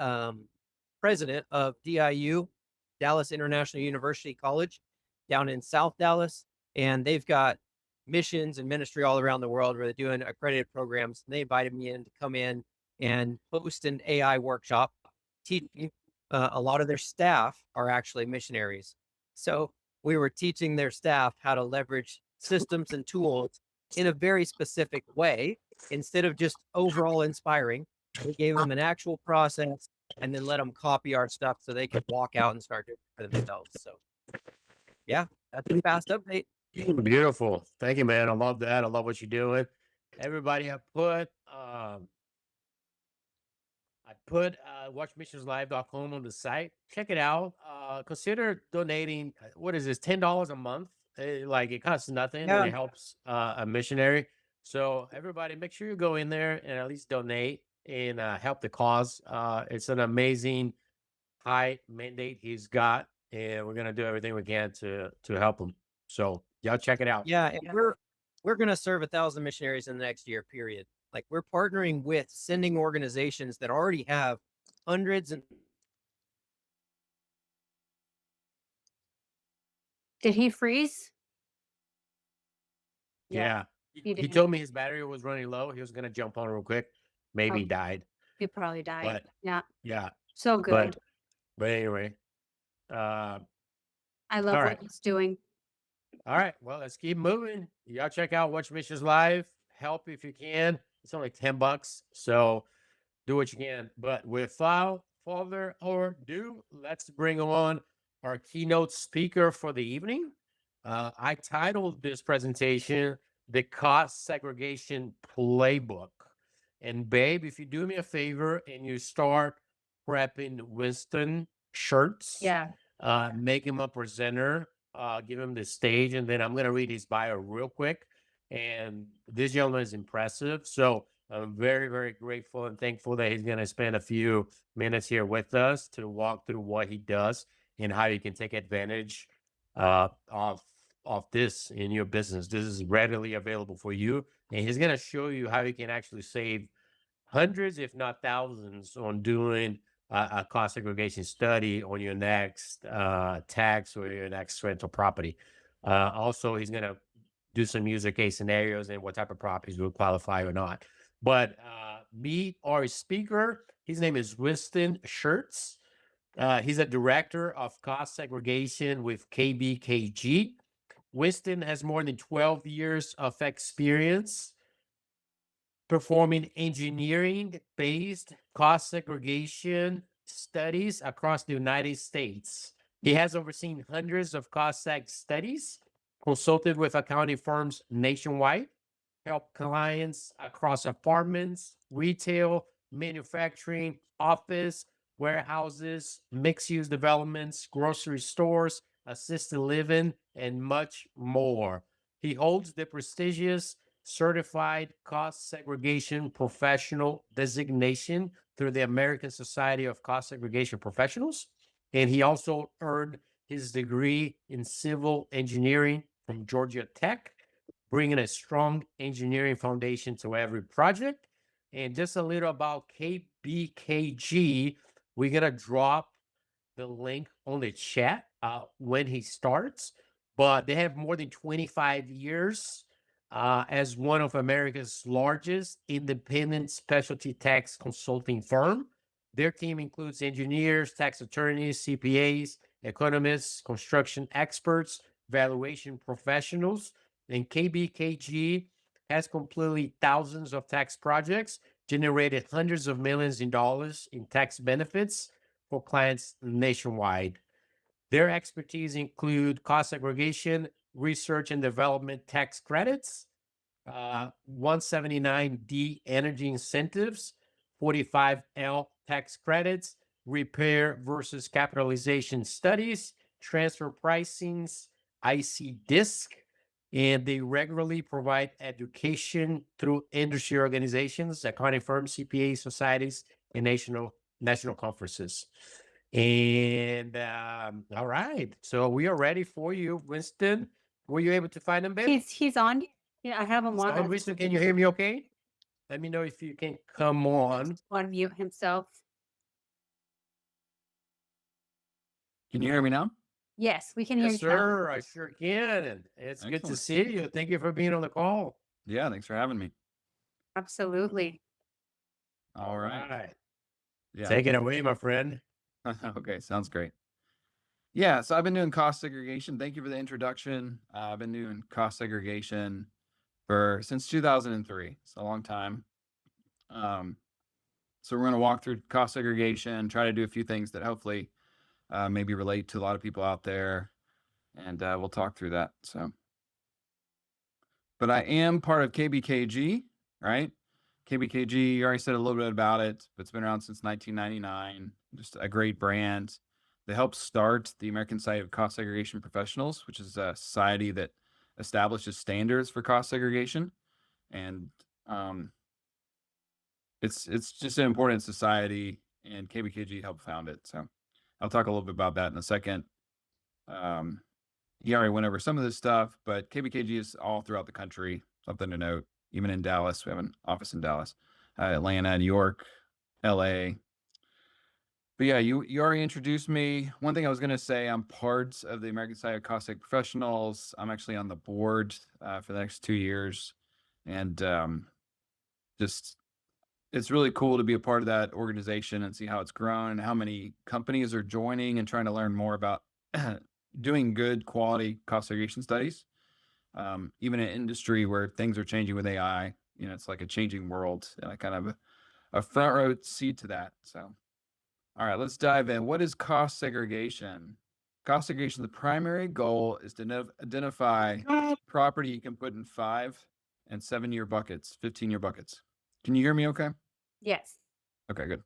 president of DIU, Dallas International University College, down in South Dallas. And they've got missions and ministry all around the world where they're doing accredited programs. And they invited me in to come in and host an AI workshop, teaching. A lot of their staff are actually missionaries. So we were teaching their staff how to leverage systems and tools in a very specific way, instead of just overall inspiring. We gave them an actual process and then let them copy our stuff so they could walk out and start doing it for themselves. So yeah, that's a fast update. Beautiful. Thank you, man. I love that. I love what you're doing. Everybody, I put watchmissionslive.com on the site. Check it out. Consider donating. What is this? $10 a month. Like, it costs nothing, and it helps a missionary. So everybody, make sure you go in there and at least donate and help the cause. It's an amazing high mandate he's got, and we're gonna do everything we can to help him. So y'all check it out. Yeah, and we're going to serve 1,000 missionaries in the next year, period. Like, we're partnering with sending organizations that already have hundreds and Did he freeze? Yeah. He He did. told me his battery was running low. He was gonna jump on real quick. Maybe he died. He probably died. But Yeah. yeah. So good. But anyway. I love all what right. he's doing. All right. Well, let's keep moving. Y'all check out Watch Missions Live. Help if you can. It's only $10. So do what you can. But without further ado, let's bring on our keynote speaker for the evening. I titled this presentation The Cost Segregation Playbook. And babe, if you do me a favor and you start prepping Winston Schertz, make him a presenter, give him the stage, and then I'm going to read his bio real quick. And this gentleman is impressive. So I'm very, very grateful and thankful that he's going to spend a few minutes here with us to walk through what he does and how you can take advantage of this in your business. This is readily available for you. And he's going to show you how you can actually save hundreds, if not thousands, on doing a cost segregation study on your next tax or your next rental property. Also, he's going to do some user case scenarios and what type of properties will qualify or not. But meet our speaker. His name is Winston Schertz. He's a director of cost segregation with KBKG. Winston has more than 12 years of experience performing engineering-based cost segregation studies across the United States. He has overseen hundreds of cost seg studies, consulted with accounting firms nationwide, helped clients across apartments, retail, manufacturing, office, warehouses, mixed-use developments, grocery stores, assisted living, and much more. He holds the prestigious Certified Cost Segregation Professional designation through the American Society of Cost Segregation Professionals. And he also earned his degree in civil engineering from Georgia Tech, bringing a strong engineering foundation to every project. And just a little about KBKG, we're going to drop the link on the chat when he starts. but they have more than 25 years as one of America's largest independent specialty tax consulting firm. Their team includes engineers, tax attorneys, CPAs, economists, construction experts, valuation professionals, and KBKG has completed thousands of tax projects, generated hundreds of millions in dollars in tax benefits for clients nationwide. Their expertise include cost segregation, research and development tax credits, 179D energy incentives, 45L tax credits, repair versus capitalization studies, transfer pricings, IC DISC, and they regularly provide education through industry organizations, accounting firms, CPA societies, and national conferences. And all right, so we are ready for you, Winston. Were you able to find them, babe? He's on. Yeah, I have him So, on. Winston, can you hear me okay? Let me know if you can come on. On mute himself. Can you hear me now? Yes, we can hear Yes, you now. sir, I sure can. And it's good to Excellent. see you. Thank you for being on the call. Yeah, thanks for having me. Absolutely. All right. Yeah. Take it away, my friend. Okay, sounds great. Yeah, so I've been doing cost segregation. Thank you for the introduction. I've been doing cost segregation since 2003. It's a long time. So we're going to walk through cost segregation, try to do a few things that hopefully maybe relate to a lot of people out there, and we'll talk through that. But I am part of KBKG, right? KBKG, you already said a little bit about it, but it's been around since 1999. Just a great brand. They helped start the American Society of Cost Segregation Professionals, which is a society that establishes standards for cost segregation. And it's just an important society, and KBKG helped found it. So I'll talk a little bit about that in a second. He already went over some of this stuff, but KBKG is all throughout the country. Something to note. Even in Dallas, we have an office in Dallas, Atlanta, New York, LA. But yeah, you already introduced me. One thing I was going to say, I'm part of the American Society of Cost Seg Professionals. I'm actually on the board for the next 2 years. And just, it's really cool to be a part of that organization and see how it's grown and how many companies are joining and trying to learn more about doing good quality cost segregation studies. Even in industry where things are changing with AI, it's like a changing world, and I kind of a front row seat to that. So, all right, let's dive in. What is cost segregation? Cost segregation, the primary goal is to identify property you can put in 5 and 7-year buckets, 15-year buckets. Can you hear me okay? Yes. Okay, good.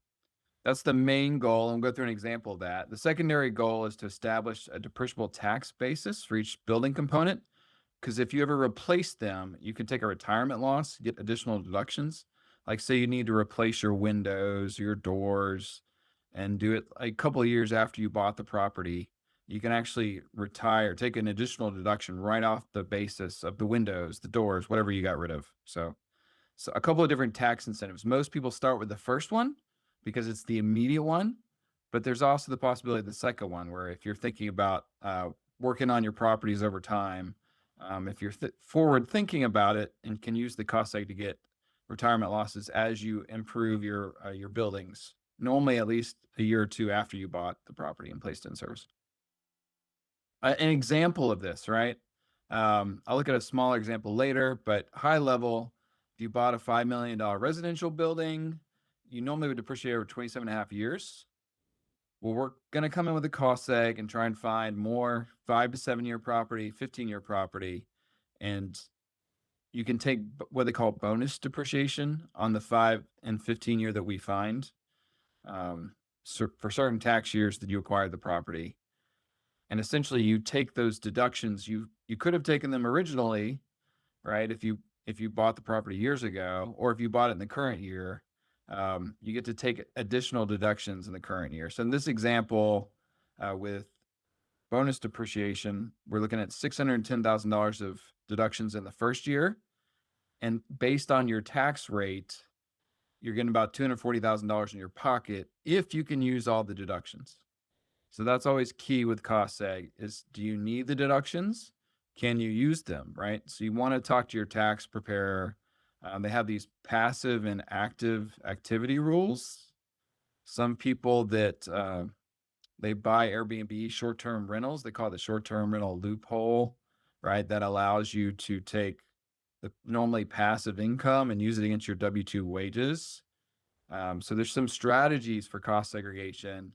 That's the main goal. I'll go through an example of that. The secondary goal is to establish a depreciable tax basis for each building component. Because if you ever replace them, you can take a retirement loss, get additional deductions. Like say you need to replace your windows, your doors, and do it a couple of years after you bought the property, you can actually retire, take an additional deduction right off the basis of the windows, the doors, whatever you got rid of. So a couple of different tax incentives. Most people start with the first one because it's the immediate one, but there's also the possibility of the second one, where if you're thinking about working on your properties over time, if you're forward thinking about it and can use the cost seg to get retirement losses as you improve your buildings, normally at least a year or two after you bought the property and placed it in service. An example of this, right? I'll look at a smaller example later, but high level, if you bought a $5 million residential building, you normally would depreciate over 27.5 years. Well, we're going to come in with a cost seg and try and find more 5 to 7 year property, 15-year property. And you can take what they call bonus depreciation on the 5 and 15 year that we find so for certain tax years that you acquired the property. And essentially you take those deductions. You could have taken them originally, right? If you bought the property years ago, or if you bought it in the current year, you get to take additional deductions in the current year. So in this example, with bonus depreciation, we're looking at $610,000 of deductions in the first year. And based on your tax rate, you're getting about $240,000 in your pocket if you can use all the deductions. So that's always key with cost seg is, do you need the deductions? can you use them, right? So you want to talk to your tax preparer. They have these passive and active activity rules. Some people that they buy Airbnb short-term rentals, they call it the short-term rental loophole, right? That allows you to take the normally passive income and use it against your W-2 wages. So there's some strategies for cost segregation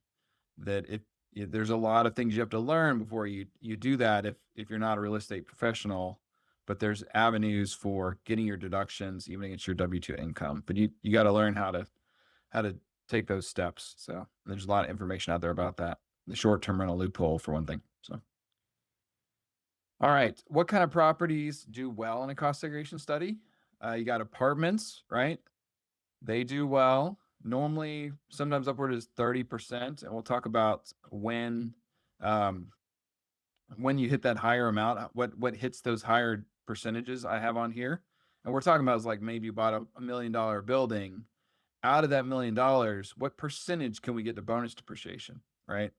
that there's a lot of things you have to learn before you do that if you're not a real estate professional, but there's avenues for getting your deductions even against your W-2 income. But you got to learn how to take those steps. So there's a lot of information out there about that. The short-term rental loophole for one thing. So, all right, what kind of properties do well in a cost segregation study? You got apartments, right? They do well. Normally, sometimes upward is 30%, and we'll talk about when you hit that higher amount, what hits those higher percentages I have on here. And we're talking about is like maybe you bought a $1 million building. Out of that $1 million, what percentage can we get to bonus depreciation, right?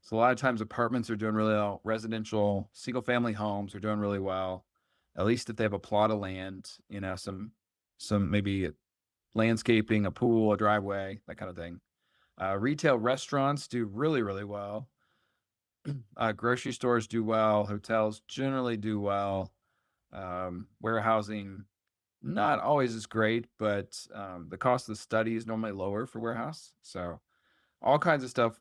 So a lot of times apartments are doing really well. Residential, single family homes are doing really well. At least if they have a plot of land, you know, some maybe landscaping, a pool, a driveway, that kind of thing. Retail restaurants do really, really well. Grocery stores do well. Hotels generally do well. Warehousing, not always as great, but the cost of the study is normally lower for warehouse. So all kinds of stuff.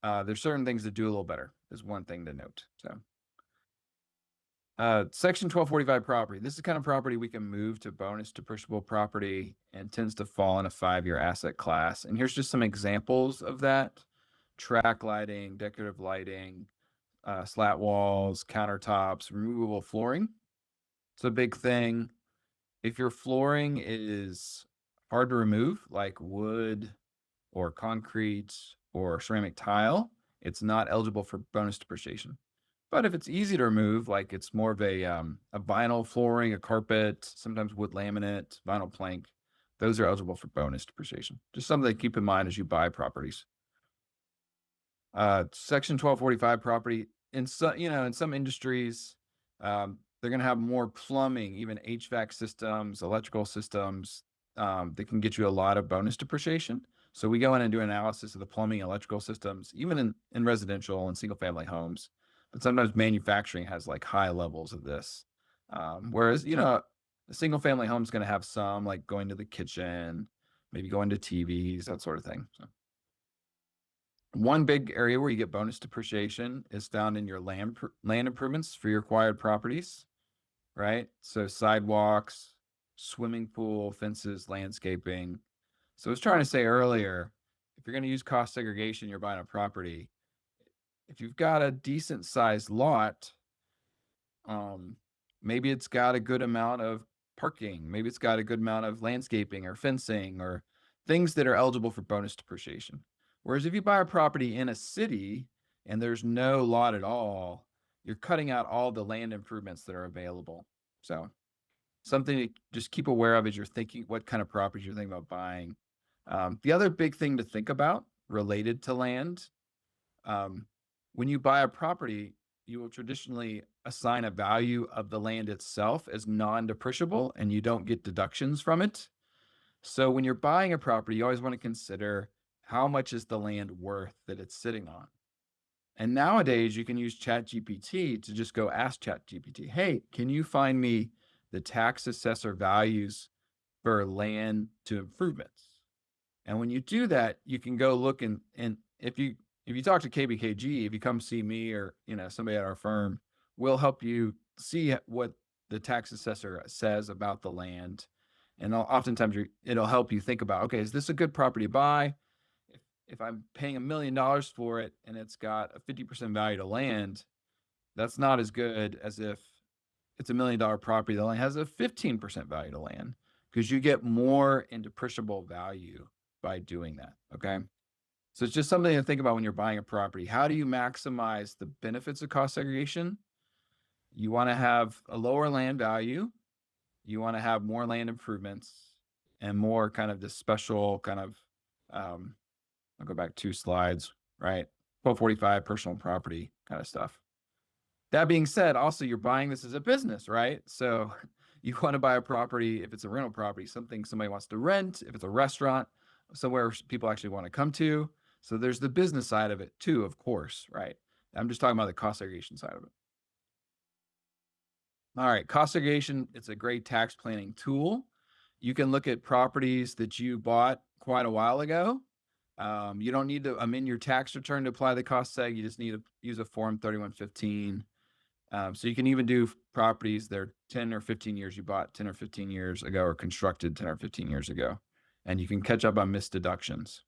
There's certain things that do a little better is one thing to note. So Section 1245 property. This is the kind of property we can move to bonus depreciable property and tends to fall in a 5-year asset class. And here's just some examples of that. Track lighting, decorative lighting, slat walls, countertops, removable flooring. It's a big thing. If your flooring is hard to remove, like wood or concrete or ceramic tile, it's not eligible for bonus depreciation. But if it's easy to remove, like it's more of a vinyl flooring, a carpet, sometimes wood laminate, vinyl plank, those are eligible for bonus depreciation. Just something to keep in mind as you buy properties. Section 1245 property, in some industries, they're going to have more plumbing, even HVAC systems, electrical systems that can get you a lot of bonus depreciation. So we go in and do analysis of the plumbing, electrical systems, even in residential and single family homes. But sometimes manufacturing has like high levels of this. Whereas, a single family home is going to have some, like going to the kitchen, maybe going to TVs, that sort of thing. So one big area where you get bonus depreciation is found in your land improvements for your acquired properties, right? So sidewalks, swimming pool, fences, landscaping. So I was trying to say earlier, if you're going to use cost segregation, you're buying a property. If you've got a decent sized lot, maybe it's got a good amount of parking. Maybe it's got a good amount of landscaping or fencing or things that are eligible for bonus depreciation. Whereas if you buy a property in a city and there's no lot at all, you're cutting out all the land improvements that are available. So something to just keep aware of as you're thinking what kind of properties you're thinking about buying. The other big thing to think about related to land, when you buy a property, you will traditionally assign a value of the land itself as non-depreciable and you don't get deductions from it. So when you're buying a property, you always want to consider how much is the land worth that it's sitting on. And nowadays you can use ChatGPT to just go ask ChatGPT, hey, can you find me the tax assessor values for land to improvements? And when you do that, you can go look and if you talk to KBKG, if you come see me or somebody at our firm, we'll help you see what the tax assessor says about the land. And oftentimes it'll help you think about, okay, is this a good property to buy? If I'm paying $1 million for it and it's got a 50% value to land, that's not as good as if it's $1 million property that only has a 15% value to land, because you get more in depreciable value by doing that. Okay. So it's just something to think about when you're buying a property. How do you maximize the benefits of cost segregation? You want to have a lower land value. You want to have more land improvements and more kind of this special kind of, I'll go back 2 slides, right? 1245 personal property kind of stuff. That being said, also you're buying this as a business, right? So you want to buy a property, if it's a rental property, something somebody wants to rent, if it's a restaurant, somewhere people actually want to come to. So there's the business side of it too, of course, right? I'm just talking about the cost segregation side of it. All right, cost segregation, it's a great tax planning tool. You can look at properties that you bought quite a while ago. You don't need to amend your tax return to apply the cost seg. You just need to use a form 3115. So you can even do properties that are 10 or 15 years you bought 10 or 15 years ago or constructed 10 or 15 years ago. And you can catch up on missed deductions.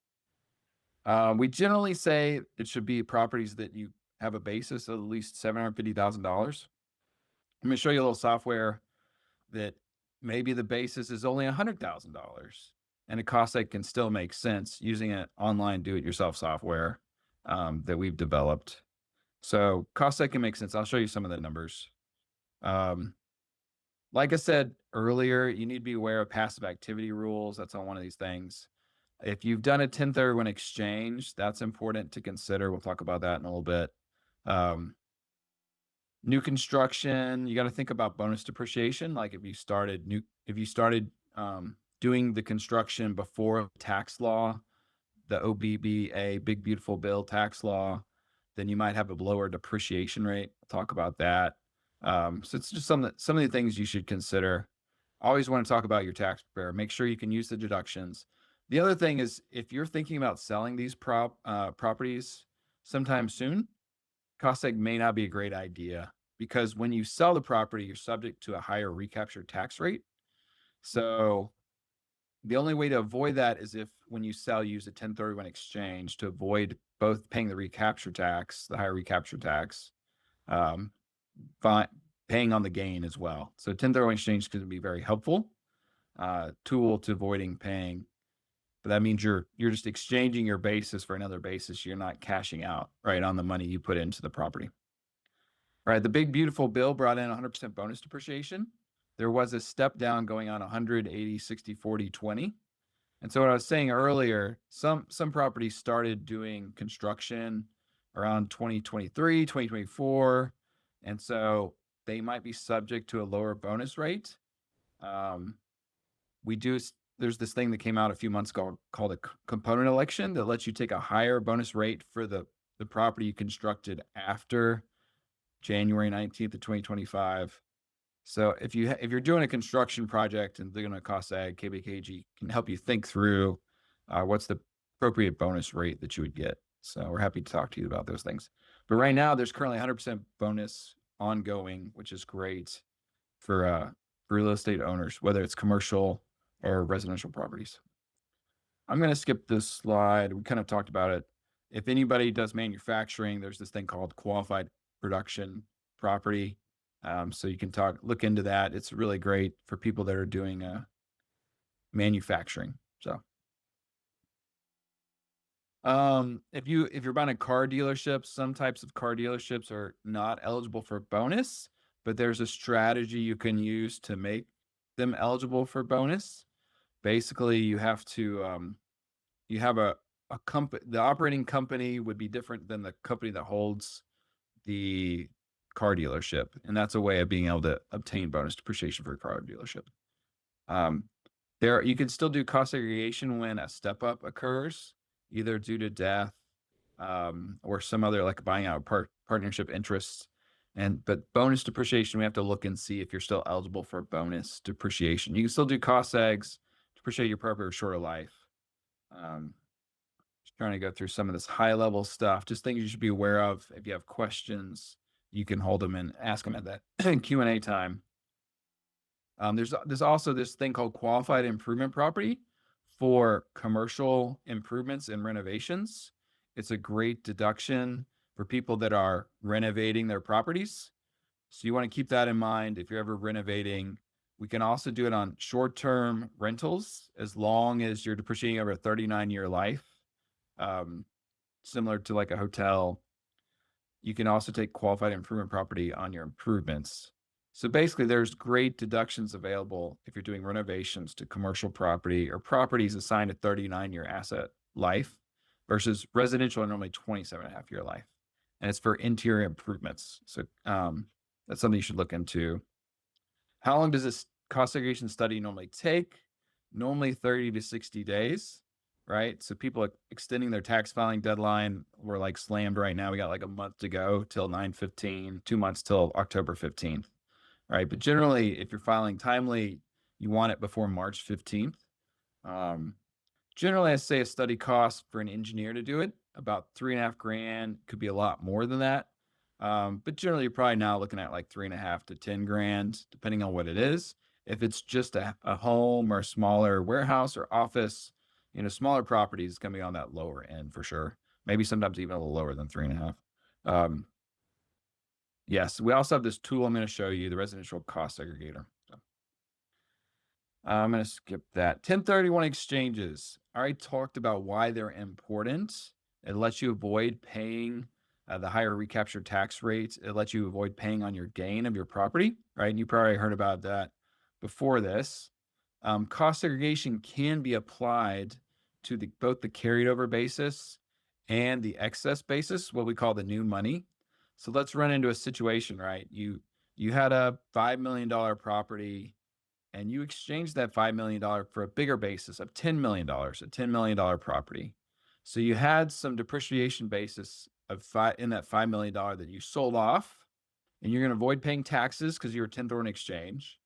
We generally say it should be properties that you have a basis of at least $750,000. I'm going to show you a little software that maybe the basis is only $100,000 and a cost seg can still make sense using an online do-it-yourself software that we've developed. So cost seg can make sense. I'll show you some of the numbers. Like I said earlier, you need to be aware of passive activity rules. That's on one of these things. If you've done a 1031 exchange, that's important to consider. We'll talk about that in a little bit. New construction, you got to think about bonus depreciation. Like if you started doing the construction before tax law, the OBBA, Big Beautiful Bill tax law, then you might have a lower depreciation rate. We'll talk about that. So it's just some of the things you should consider. Always want to talk about your tax preparer. Make sure you can use the deductions. The other thing is if you're thinking about selling these properties sometime soon, cost seg may not be a great idea because when you sell the property, you're subject to a higher recapture tax rate. So the only way to avoid that is if when you sell, use a 1031 exchange to avoid both paying the recapture tax, the higher recapture tax, paying on the gain as well. So 1031 exchange can be very helpful tool to avoiding paying. But that means you're just exchanging your basis for another basis. You're not cashing out right on the money you put into the property. All right, the Big Beautiful Bill brought in 100% bonus depreciation. There was a step down going on 100, 80, 60, 40, 20. And so what I was saying earlier, some properties started doing construction around 2023, 2024. And so they might be subject to a lower bonus rate. There's this thing that came out a few months ago called a component election that lets you take a higher bonus rate for the property you constructed after January 19th of 2025. So if you're doing a construction project and doing a cost seg, KBKG can help you think through what's the appropriate bonus rate that you would get. So we're happy to talk to you about those things. But right now there's currently 100% bonus ongoing, which is great for real estate owners, whether it's commercial or residential properties. I'm going to skip this slide. We kind of talked about it. If anybody does manufacturing, there's this thing called qualified production property. So you can look into that. It's really great for people that are doing manufacturing. So if you're buying a car dealership, some types of car dealerships are not eligible for bonus, but there's a strategy you can use to make them eligible for bonus. Basically, you have to you have a company. The operating company would be different than the company that holds the car dealership, and that's a way of being able to obtain bonus depreciation for a car dealership. You can still do cost segregation when a step up occurs, either due to death or some other, like buying out partnership interests. But bonus depreciation, we have to look and see if you're still eligible for bonus depreciation. You can still do cost segs, depreciate your property with shorter life. Just trying to go through some of this high level stuff, just things you should be aware of. If you have questions, you can hold them and ask them at that Q&A time. There's also this thing called qualified improvement property for commercial improvements and renovations. It's a great deduction for people that are renovating their properties. So you want to keep that in mind if you're ever renovating. We can also do it on short-term rentals as long as you're depreciating over a 39-year life, similar to like a hotel. You can also take qualified improvement property on your improvements. So basically, there's great deductions available if you're doing renovations to commercial property or properties assigned a 39-year asset life versus residential are normally 27.5-year life. and it's for interior improvements. So that's something you should look into. How long does this cost segregation study normally take? Normally 30 to 60 days, right? So people are extending their tax filing deadline. We're like slammed right now. We got like a month to go till 9/15, 2 months till October 15th, right? But generally, if you're filing timely, you want it before March 15th. Generally, I say a study cost for an engineer to do it about $3.5 grand. Could be a lot more than that. But generally, you're probably now looking at like $3.5 to 10 grand, depending on what it is. If it's just a home or a smaller warehouse or office, smaller properties can be on that lower end for sure. Maybe sometimes even a little lower than 3.5. Yes, we also have this tool I'm going to show you, the residential cost segregator. So, I'm going to skip that. 1031 exchanges. I already talked about why they're important. It lets you avoid paying the higher recapture tax rates. It lets you avoid paying on your gain of your property, right? And you probably heard about that before this. Cost segregation can be applied to both the carried over basis and the excess basis, what we call the new money. So let's run into a situation, right? You had a $5 million property and you exchanged that $5 million for a bigger basis of $10 million, a $10 million property. So you had some depreciation basis in that $5 million that you sold off, and you're going to avoid paying taxes because you were 1031 exchange.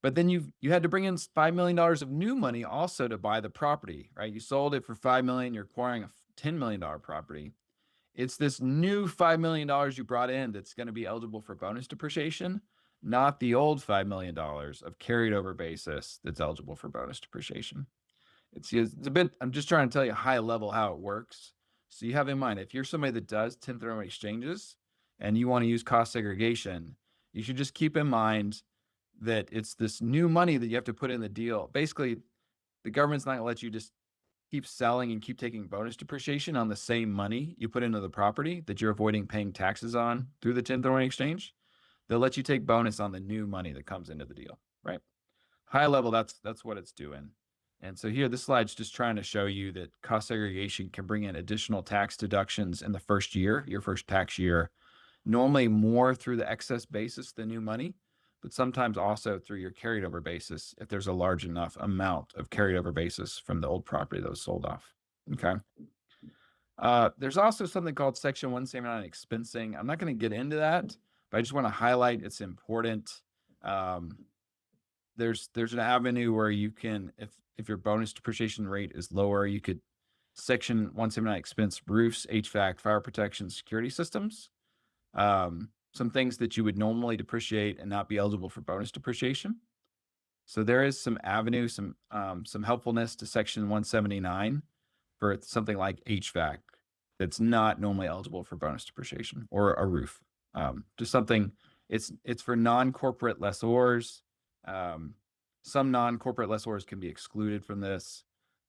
But then you had to bring in $5 million of new money also to buy the property, right? You sold it for $5 million, you're acquiring a $10 million property. It's this new $5 million you brought in that's going to be eligible for bonus depreciation, not the old $5 million of carried over basis that's eligible for bonus depreciation. It's a bit, I'm just trying to tell you high level how it works. So you have in mind, if you're somebody that does 1031 exchanges and you want to use cost segregation, you should just keep in mind that it's this new money that you have to put in the deal. Basically, the government's not going to let you just keep selling and keep taking bonus depreciation on the same money you put into the property that you're avoiding paying taxes on through the 1031 exchange. They'll let you take bonus on the new money that comes into the deal, right? High level, that's what it's doing. And so here, this slide's just trying to show you that cost segregation can bring in additional tax deductions in the first year, your first tax year, normally more through the excess basis, the new money, but sometimes also through your carried over basis if there's a large enough amount of carried over basis from the old property that was sold off. Okay. There's also something called Section 179 expensing. I'm not going to get into that, but I just want to highlight it's important. There's an avenue where you can, if your bonus depreciation rate is lower, you could Section 179 expense roofs, HVAC, fire protection, security systems. Some things that you would normally depreciate and not be eligible for bonus depreciation. So there is some avenue, some helpfulness to Section 179 for something like HVAC that's not normally eligible for bonus depreciation, or a roof. Just something, it's for non-corporate lessors. Some non-corporate lessors can be excluded from this.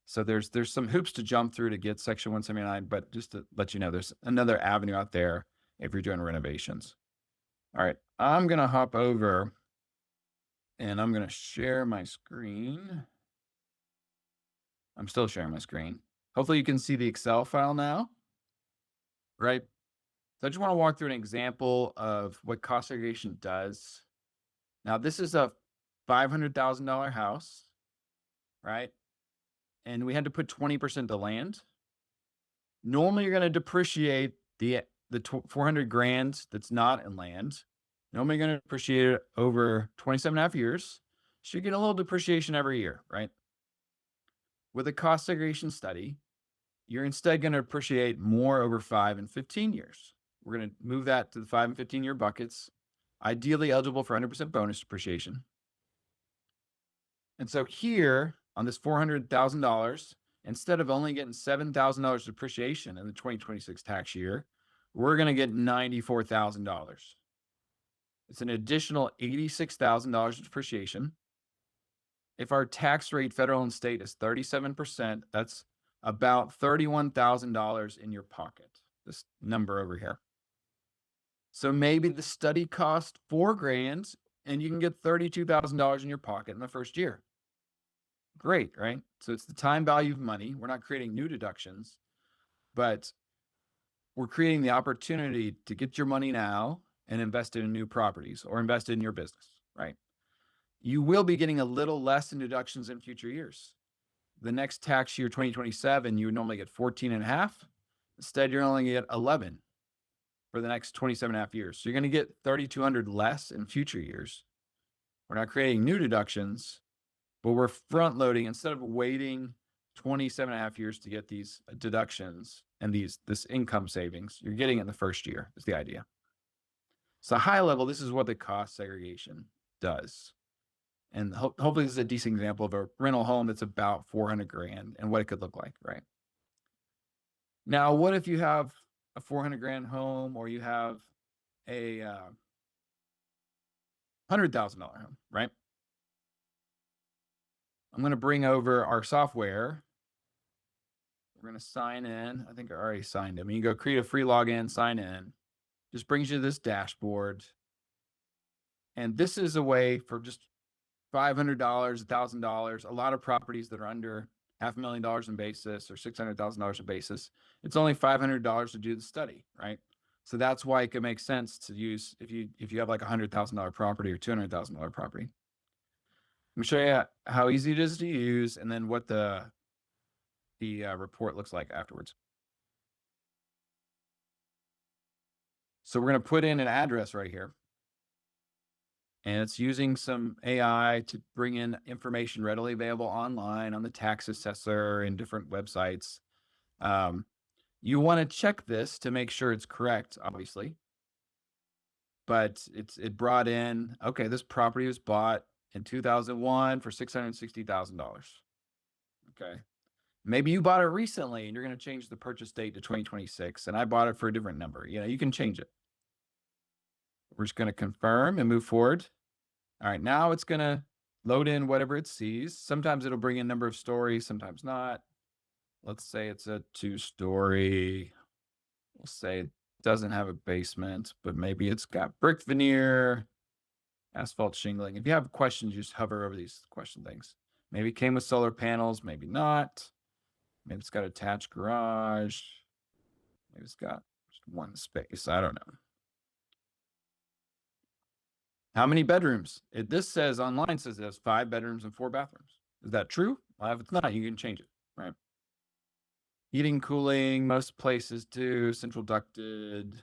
So there's some hoops to jump through to get Section 179, but just to let you know, there's another avenue out there if you're doing renovations. All right, I'm going to hop over and I'm going to share my screen. I'm still sharing my screen. Hopefully you can see the Excel file now, right? So I just want to walk through an example of what cost segregation does. Now, this is a $500,000 house, right? And we had to put 20% to land. Normally, you're going to depreciate the 400 grand that's not in land. Normally, you're going to depreciate it over 27.5 years. So you get a little depreciation every year, right? With a cost segregation study, you're instead going to depreciate more over 5 and 15 years. We're going to move that to the 5 and 15 year buckets, ideally eligible for 100% bonus depreciation. And so here on this $400,000, instead of only getting $7,000 depreciation in the 2026 tax year, we're going to get $94,000. It's an additional $86,000 depreciation. If our tax rate, federal and state, is 37%, that's about $31,000 in your pocket, this number over here. So maybe the study cost $4 grand and you can get $32,000 in your pocket in the first year. Great, right? So it's the time value of money. We're not creating new deductions, but we're creating the opportunity to get your money now and invest it in new properties or invest in your business, right? You will be getting a little less in deductions in future years. The next tax year, 2027, you would normally get 14.5. Instead, you're only get 11 for the next 27.5 years. So you're going to get 3,200 less in future years. We're not creating new deductions, but we're front loading instead of waiting 27.5 years to get these deductions and this income savings. You're getting it in the first year is the idea. So high level, this is what the cost segregation does. And hopefully this is a decent example of a rental home that's about 400 grand and what it could look like, right? Now, what if you have a 400 grand home or you have a $100,000 home, right? I'm going to bring over our software. We're going to sign in. I think I already signed in. You go create a free login, sign in. Just brings you to this dashboard. And this is a way for just $500, $1,000, a lot of properties that are under $500,000 in basis or $600,000 in basis. It's only $500 to do the study, right? So that's why it could make sense to use if you have like a $100,000 property or $200,000 property. Let me show you how easy it is to use and then what the report looks like afterwards. So we're going to put in an address right here. And it's using some AI to bring in information readily available online on the tax assessor and different websites. You want to check this to make sure it's correct, obviously. But it brought in, okay, this property was bought in 2001 for $660,000. Okay. Maybe you bought it recently and you're going to change the purchase date to 2026 and I bought it for a different number. You can change it. We're just going to confirm and move forward. All right, now it's going to load in whatever it sees. Sometimes it'll bring in number of stories, sometimes not. Let's say it's a 2-story. We'll say it doesn't have a basement, but maybe it's got brick veneer, asphalt shingling. If you have questions, you just hover over these question things. Maybe it came with solar panels, maybe not. Maybe it's got attached garage. Maybe it's got just one space. I don't know. How many bedrooms? This says online says it has 5 bedrooms and 4 bathrooms. Is that true? Well, if it's not, you can change it, right? Heating, cooling, most places do. Central ducted.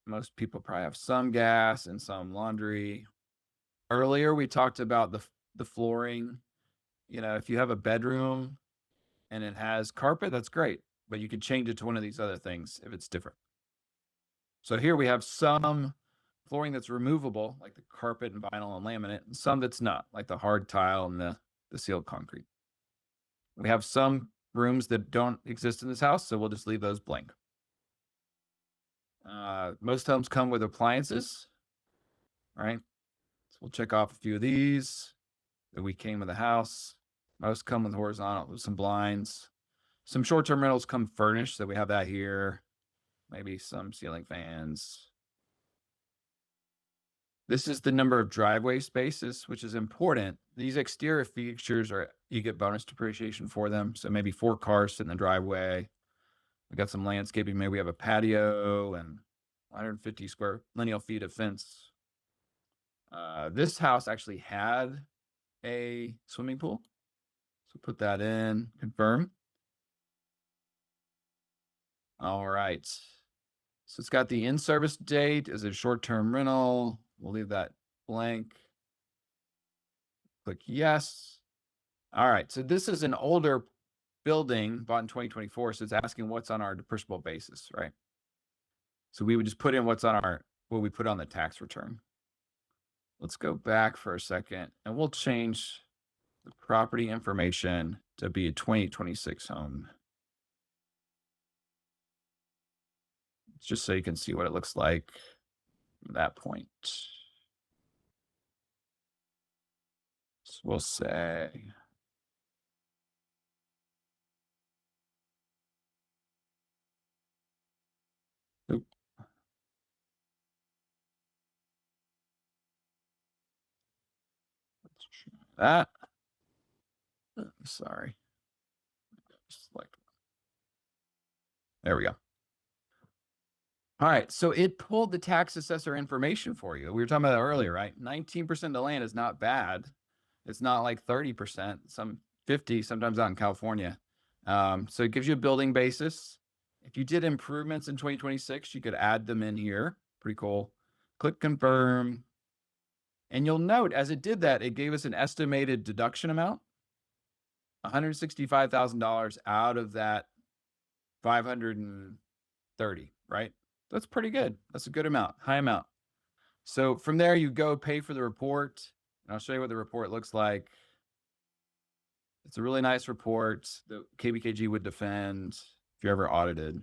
Most people probably have some gas and some laundry. Earlier, we talked about the flooring. If you have a bedroom and it has carpet, that's great. But you could change it to one of these other things if it's different. So here we have some flooring that's removable, like the carpet and vinyl and laminate, and some that's not, like the hard tile and the sealed concrete. We have some rooms that don't exist in this house, so we'll just leave those blank. Most homes come with appliances, right? So we'll check off a few of these that we came with the house. Most come with horizontal, with some blinds. Some short-term rentals come furnished, so we have that here. Maybe some ceiling fans. This is the number of driveway spaces, which is important. These exterior features you get bonus depreciation for them. So maybe 4 cars sit in the driveway. We got some landscaping. Maybe we have a patio and 150 square lineal feet of fence. This house actually had a swimming pool. So put that in, confirm. All right. So it's got the in-service date as a short-term rental. We'll leave that blank. Click yes. All right. So this is an older building bought in 2024. So it's asking what's on our depreciable basis, right? So we would just put in what we put on the tax return. Let's go back for a second and we'll change the property information to be a 2026 home. Just so you can see what it looks like from that point. So we'll say oop. Let's try that. Sorry. select. There we go. All right, so it pulled the tax assessor information for you. We were talking about that earlier, right? 19% of the land is not bad. It's not like 30%, some 50, sometimes out in California. So it gives you a building basis. If you did improvements in 2026, you could add them in here. Pretty cool. Click confirm. And you'll note as it did that, it gave us an estimated deduction amount, $165,000 out of that 530, right? That's pretty good. That's a good amount, high amount. So from there, you go pay for the report. And I'll show you what the report looks like. It's a really nice report that KBKG would defend if you're ever audited.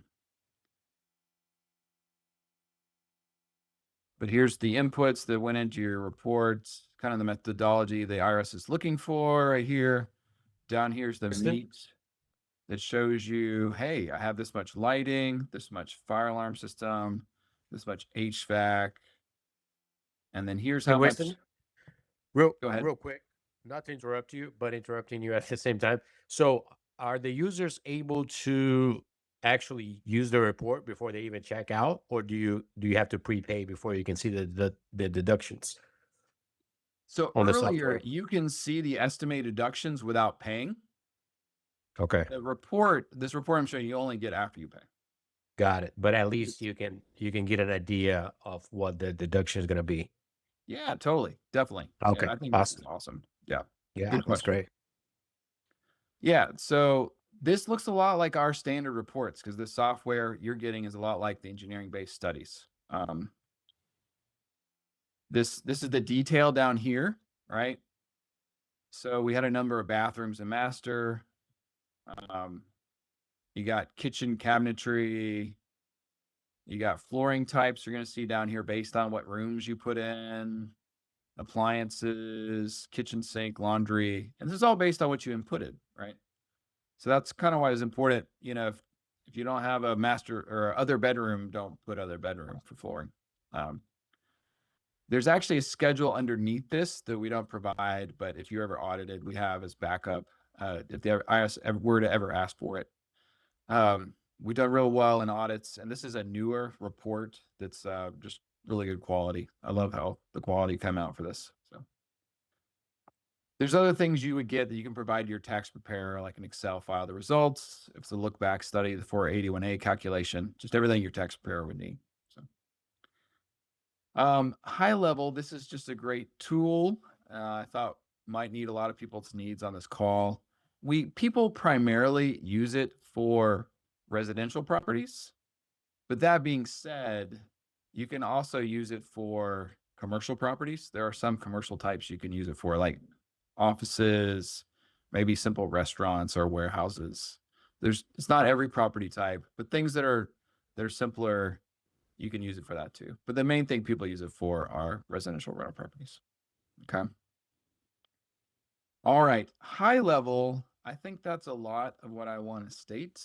But here's the inputs that went into your reports, kind of the methodology the IRS is looking for right here. Down here's the meat that shows you, hey, I have this much lighting, this much fire alarm system, this much HVAC. And then here's Hey, how much. Winston, Go ahead. real quick, not to interrupt you, but interrupting you at the same time. So are the users able to actually use the report before they even check out, or do you have to prepay before you can see the deductions So on the earlier, software? you can see the estimated deductions without paying. Okay, The report, this report I'm showing you only get after you pay. got it. But at least you can get an idea of what the deduction is going to be. Yeah, totally. Definitely. Okay, I think this is awesome. awesome. Yeah. Yeah, Good that's question. great. Yeah. So this looks a lot like our standard reports because the software you're getting is a lot like the engineering-based studies. This is the detail down here, right? So we had a number of bathrooms and master. You got kitchen cabinetry. You got flooring types you're going to see down here based on what rooms you put in, appliances, kitchen sink, laundry. And this is all based on what you inputted, right? So that's kind of why it's important. You know, if you don't have a master or other bedroom, don't put other bedroom for flooring. There's actually a schedule underneath this that we don't provide, but if you're ever audited, we have as backup if the IRS were to ever ask for it. We've done real well in audits, and this is a newer report that's just really good quality. I love how the quality come out for this. So there's other things you would get that you can provide to your tax preparer, like an Excel file, the results, if it's a look back study, the 481A calculation, just everything your tax preparer would need. So high level, this is just a great tool. I thought might need a lot of people's needs on this call. People primarily use it for residential properties. But that being said, you can also use it for commercial properties. There are some commercial types you can use it for, like offices, maybe simple restaurants or warehouses. It's not every property type, but things that are simpler, you can use it for that too. But the main thing people use it for are residential rental properties. Okay. All right. High level, I think that's a lot of what I want to state.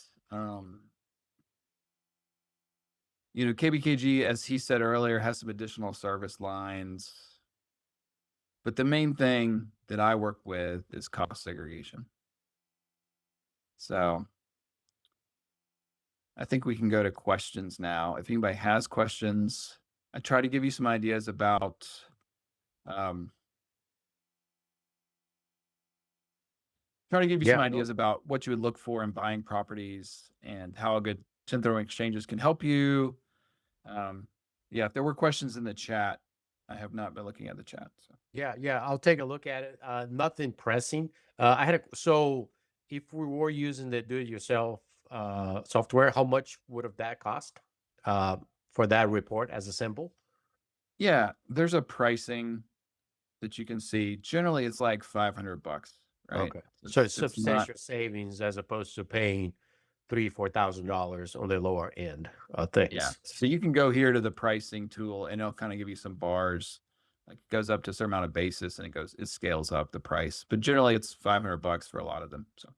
KBKG, as he said earlier, has some additional service lines. But the main thing that I work with is cost segregation. So I think we can go to questions now. If anybody has questions, I try to give you some ideas about about what you would look for in buying properties and how a good 1031 exchanges can help you. If there were questions in the chat, I have not been looking at the chat. So. Yeah, I'll take a look at it. Nothing pressing. So if we were using the do-it-yourself software, how much would have that cost for that report as a sample? Yeah, there's a pricing that you can see. Generally, it's like $500, right? Okay, so it's substantial savings as opposed to paying $3,000-$4,000 on the lower end of things. Yeah, so you can go here to the pricing tool, and it'll kind of give you some bars. Like it goes up to a certain amount of basis, and it scales up the price. But generally, it's $500 for a lot of them. So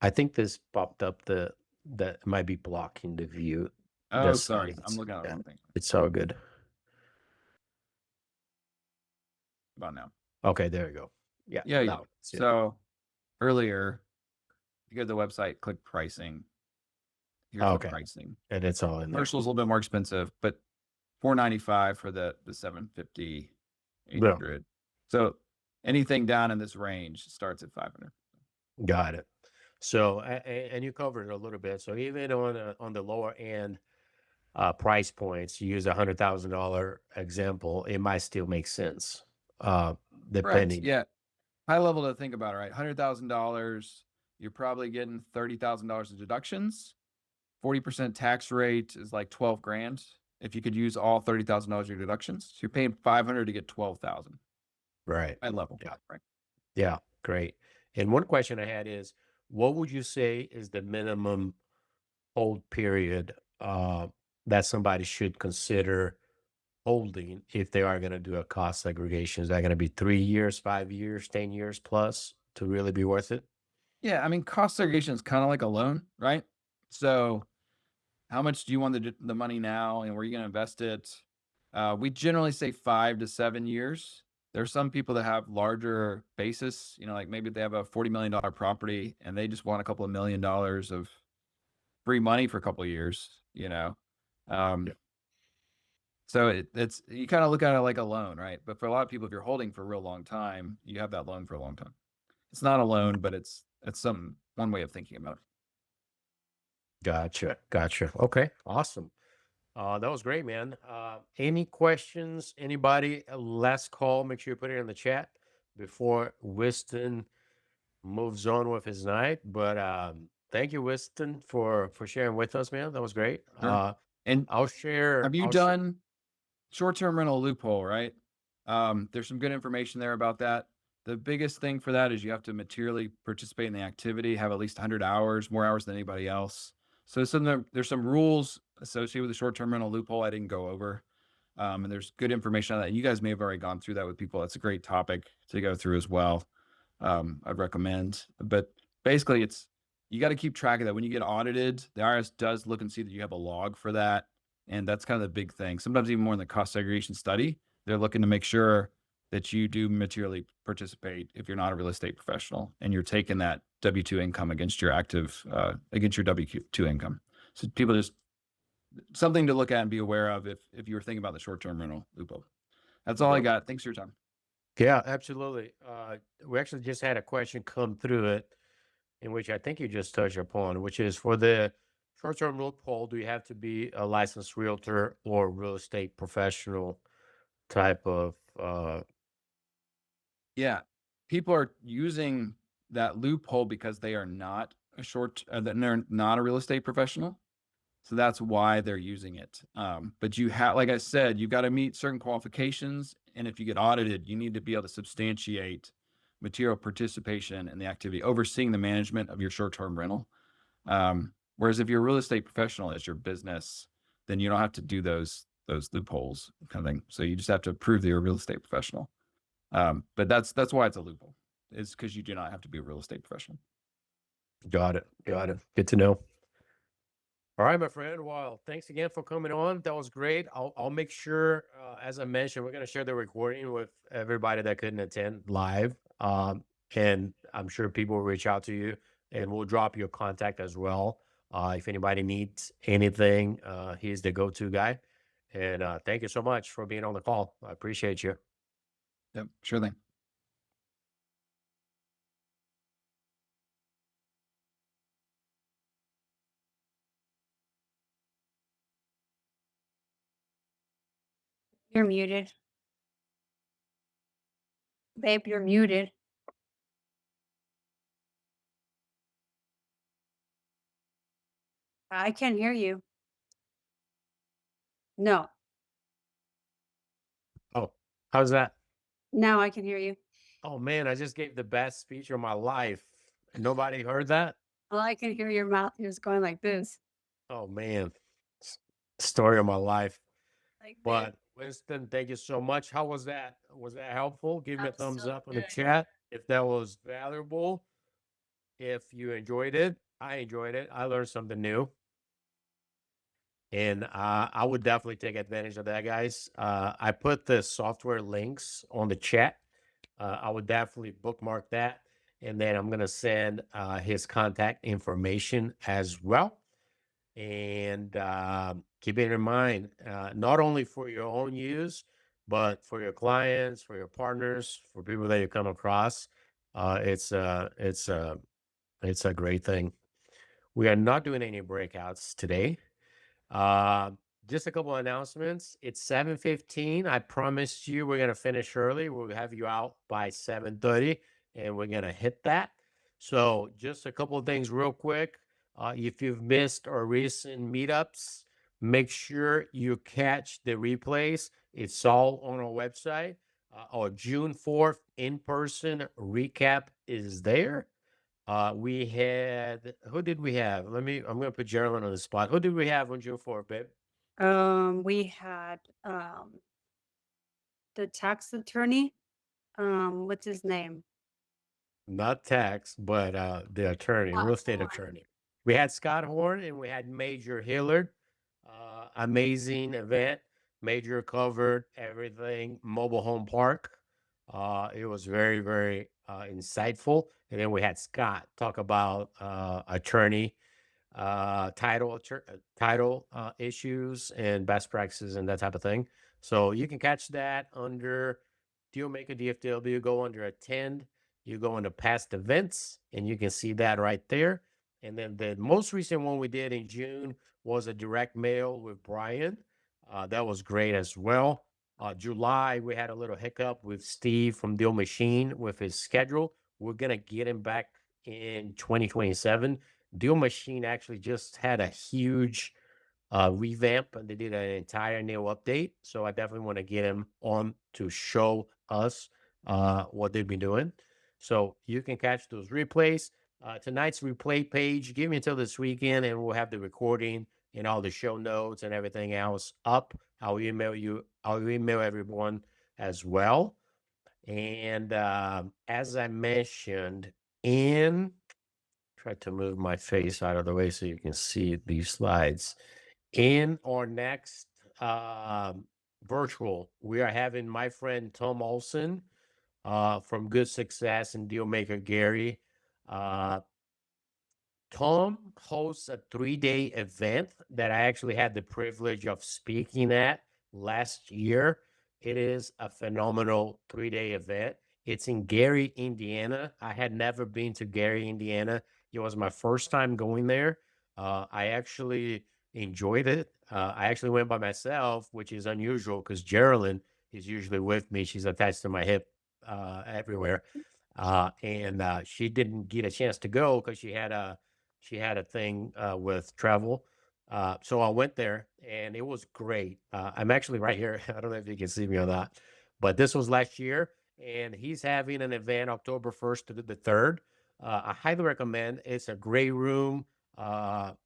I think this popped up that might be blocking the view. Oh, sorry, I'm looking at the wrong thing. It's all good. About now. Okay, there you go. Yeah. So earlier, you go to the website, click pricing. Here's Okay. the pricing. And it's all in there. Commercial is a little bit more expensive, but $495 for the 750, Yeah. 800. So anything down in this range starts at 500. Got it. So, and you covered it a little bit. So even on the lower end price points, you use $100,000 example, it might still make sense. Right. Depending. Yeah. High level to think about it, right? $100,000, you're probably getting $30,000 in deductions. 40% tax rate is like 12 grand. If you could use all $30,000 of your deductions, so you're paying 500 to get 12,000. Right. High level. Yeah. Right. Yeah. Great. And one question I had is, what would you say is the minimum hold period that somebody should consider holding if they are going to do a cost segregation? Is that going to be 3 years, 5 years, 10 years plus to really be worth it? Yeah. I mean, cost segregation is kind of like a loan, right? So how much do you want the money now and where are you going to invest it? We generally say 5 to 7 years. There's some people that have larger basis, like maybe they have a $40 million property and they just want a couple of $1 million of free money for a couple of years, So it's, you kind of look at it like a loan, right? But for a lot of people, if you're holding for a real long time, you have that loan for a long time. It's not a loan, but it's one way of thinking about it. Gotcha. Okay. Awesome. That was great, man. Any questions? Anybody? Last call. Make sure you put it in the chat before Winston moves on with his night. But thank you, Winston, for sharing with us, man. That was great. Sure. And I'll share. have you done short-term rental loophole, right? There's some good information there about that. The biggest thing for that is you have to materially participate in the activity, have at least 100 hours, more hours than anybody else. So there's some rules associated with the short-term rental loophole I didn't go over. And there's good information on that. You guys may have already gone through that with people. That's a great topic to go through as well. I'd recommend. But basically, you got to keep track of that. When you get audited, the IRS does look and see that you have a log for that. And that's kind of the big thing. Sometimes even more in the cost segregation study, they're looking to make sure that you do materially participate if you're not a real estate professional and you're taking that W-2 income against your against your W-2 income. So people just, something to look at and be aware of if you were thinking about the short-term rental loophole. That's all I got. Thanks for your time. Yeah, absolutely. We actually just had a question come through it, in which I think you just touched upon, which is for the short-term loophole, do you have to be a licensed realtor or real estate professional type of Yeah, people are using that loophole because they are not they're not a real estate professional. So that's why they're using it. But you have, like I said, you've got to meet certain qualifications. And if you get audited, you need to be able to substantiate material participation in the activity, overseeing the management of your short-term rental. Whereas if you're a real estate professional as your business, then you don't have to do those loopholes kind of thing. So you just have to prove that you're a real estate professional. But that's why it's a loophole. It's because you do not have to be a real estate professional. Got it. Good to know. All right, my friend. Well, thanks again for coming on. That was great. I'll make sure, as I mentioned, we're going to share the recording with everybody that couldn't attend live. And I'm sure people will reach out to you, and we'll drop your contact as well. If anybody needs anything, he's the go-to guy. And thank you so much for being on the call. I appreciate you. Yep, sure thing. You're muted. Babe, you're muted. I can't hear you. No, Oh, how's that? now I can hear you. Oh, man, I just gave the best speech of my life. Nobody heard that? Well, I can hear your mouth just going like this. Oh, man. Story of my life. Like, babe, But Winston, thank you so much. How was that? Was that helpful? Give me a That was thumbs so up in the good. chat if that was valuable. If you enjoyed it, I enjoyed it. I learned something new. And I would definitely take advantage of that, guys. I put the software links on the chat. I would definitely bookmark that. And then I'm going to send his contact information as well. And keep it in mind, not only for your own use, but for your clients, for your partners, for people that you come across. It's a great thing. We are not doing any breakouts today. Uh, just a couple of announcements. It's 7:15. I promised you we're gonna finish early. We'll have you out by 7:30, and we're gonna hit that. So just a couple of things real quick. If you've missed our recent meetups, make sure you catch the replays. It's all on our website. Our June 4th in-person recap is there. We had, who did we have? I'm gonna put Jeralin on the spot. Who did we have on June 4th, babe? We had the tax attorney. What's his name? Not tax, but the attorney, Scott real estate Horn. attorney. We had Scott Horn and we had Major Hillard. Amazing event. Major covered everything mobile home park. It was very, very insightful. And then we had Scott talk about attorney title issues and best practices and that type of thing. So you can catch that under Deal Maker DFW. Go under attend. You go into past events, and you can see that right there. And then the most recent one we did in June was a direct mail with Brian. That was great as well. July, we had a little hiccup with Steve from Deal Machine with his schedule. We're going to get him back in 2027. Deal Machine actually just had a huge revamp, and they did an entire new update. So I definitely want to get him on to show us what they've been doing. So you can catch those replays. Tonight's replay page, give me until this weekend, and we'll have the recording and all the show notes and everything else up. I'll email you. I'll email everyone as well. And as I mentioned, try to move my face out of the way so you can see these slides. In our next virtual, we are having my friend Tom Olson from Good Success and Deal Maker Gary. Tom hosts a 3-day event that I actually had the privilege of speaking at last year. It is a phenomenal 3-day event. It's in Gary, Indiana. I had never been to Gary, Indiana. It was my first time going there. I actually enjoyed it. I actually went by myself, which is unusual because Jeralin is usually with me. She's attached to my hip everywhere. And she didn't get a chance to go because she had a thing with travel. So I went there and it was great. I'm actually right here. I don't know if you can see me or not, but this was last year, and he's having an event October 1st to the 3rd. I highly recommend. It's a great room,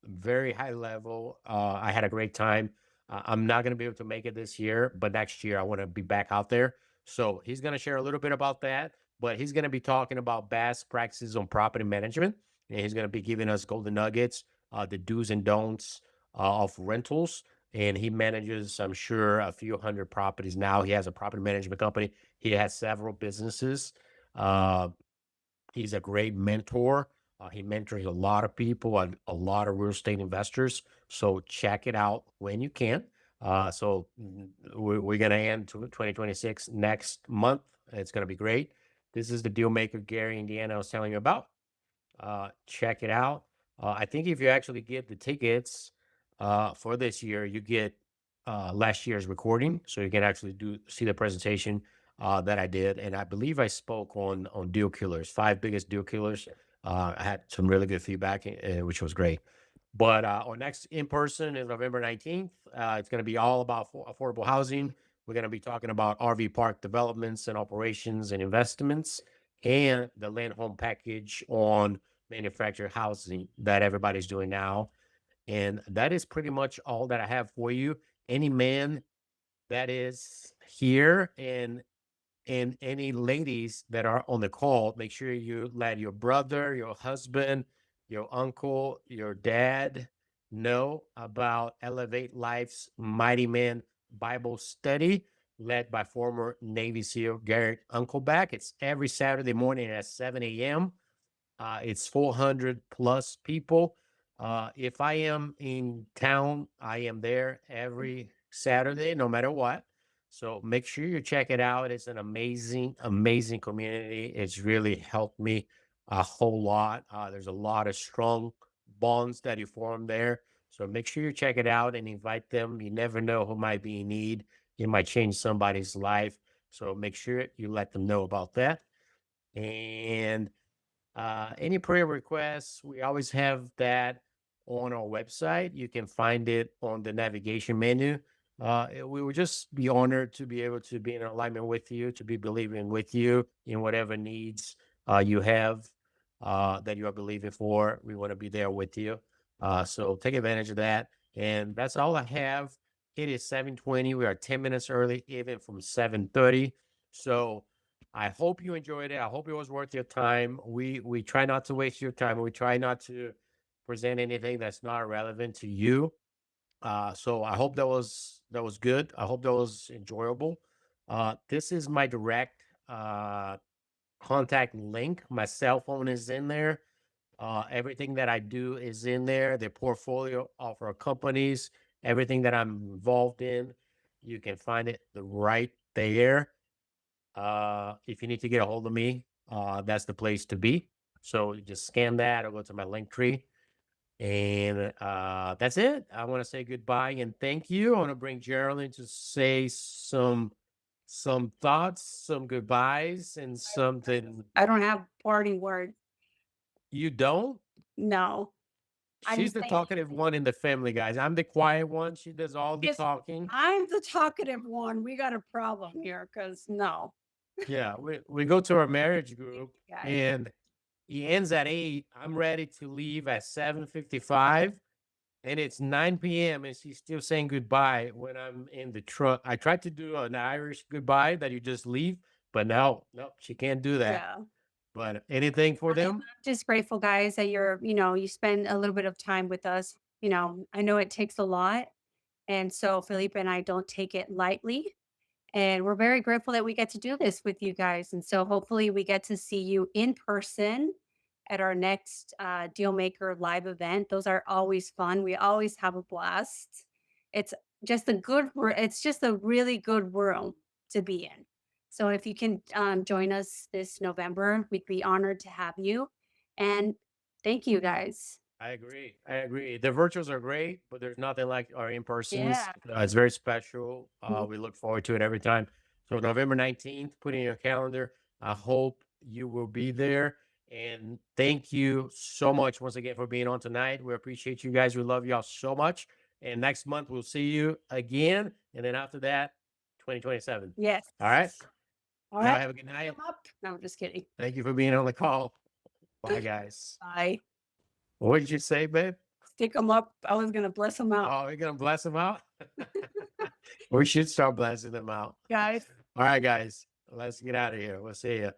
very high level. I had a great time. I'm not going to be able to make it this year, but next year I want to be back out there. So he's going to share a little bit about that, but he's going to be talking about best practices on property management. And he's going to be giving us golden nuggets, the do's and don'ts of rentals. And he manages, I'm sure, a few hundred properties now. He has a property management company. He has several businesses. He's a great mentor. He mentors a lot of people and a lot of real estate investors. So check it out when you can. So we're going to end 2026 next month. It's going to be great. This is the Deal Maker Gary, Indiana, I was telling you about. Check it out. I think if you actually get the tickets for this year, you get last year's recording, so you can actually see the presentation that I did. And I believe I spoke on deal killers, 5 biggest deal killers. I had some really good feedback, which was great. But our next in person is November 19th. It's going to be all about affordable housing. We're going to be talking about RV park developments and operations and investments, and the land home package on manufactured housing that everybody's doing now. And that is pretty much all that I have for you. Any man that is here and any ladies that are on the call, make sure you let your brother, your husband, your uncle, your dad know about Elevate Life's Mighty Man Bible Study, led by former Navy SEAL Garrett Uncleback. It's every Saturday morning at 7 a.m. It's 400 plus people. If I am in town, I am there every Saturday, no matter what. So make sure you check it out. It's an amazing, amazing community. It's really helped me a whole lot. There's a lot of strong bonds that you form there. So make sure you check it out and invite them. You never know who might be in need. You might change somebody's life. So make sure you let them know about that. And any prayer requests, we always have that on our website. You can find it on the navigation menu. We would just be honored to be able to be in alignment with you, to be believing with you in whatever needs you have that you are believing for. We want to be there with you. So take advantage of that. And that's all I have. It is 7:20. We are 10 minutes early, even from 7:30. So I hope you enjoyed it. I hope it was worth your time. We try not to waste your time. We try not to present anything that's not relevant to you. So I hope that was good. I hope that was enjoyable. This is my direct contact link. My cell phone is in there. Everything that I do is in there. The portfolio of our companies, everything that I'm involved in, you can find it right there. If you need to get a hold of me, that's the place to be. So you just scan that or go to my link tree. And that's it. I want to say goodbye and thank you. I want to bring Jeralin to say some thoughts, some goodbyes, and something. I don't have parting words. You don't? No. I She's just the think- talkative one in the family, guys. I'm the quiet one. She does all the Yes. talking. I'm the talkative one. We got a problem here because no. Yeah, we go to our marriage group Yeah. and he ends at 8. I'm ready to leave at 7:55 and it's 9 p.m. and she's still saying goodbye when I'm in the truck. I tried to do an Irish goodbye that you just leave, but no, she can't do that. Yeah. But anything for them? Just grateful, guys, that you spend a little bit of time with us. I know it takes a lot. And so Felipe and I don't take it lightly. And we're very grateful that we get to do this with you guys. And so hopefully we get to see you in person at our next Deal Maker live event. Those are always fun. We always have a blast. It's it's just a really good room to be in. So if you can join us this November, we'd be honored to have you. And thank you guys. I agree. I agree. The virtuals are great, but there's nothing like our in-persons. Yeah. It's very special. Mhm. We look forward to it every time. So November 19th, put in your calendar. I hope you will be there. And thank you so much once again for being on tonight. We appreciate you guys. We love y'all so much. And next month we'll see you again. And then after that, 2027. Yes. All right. All Y'all right. have a good night. Come up. No, I'm just kidding. Thank you for being on the call. Bye, guys. Bye. What did you say, babe? Stick them up. I was going to bless them out. Oh, we're gonna bless them out. We should start blessing them out. Guys. All right, guys, let's get out of here. We'll see you.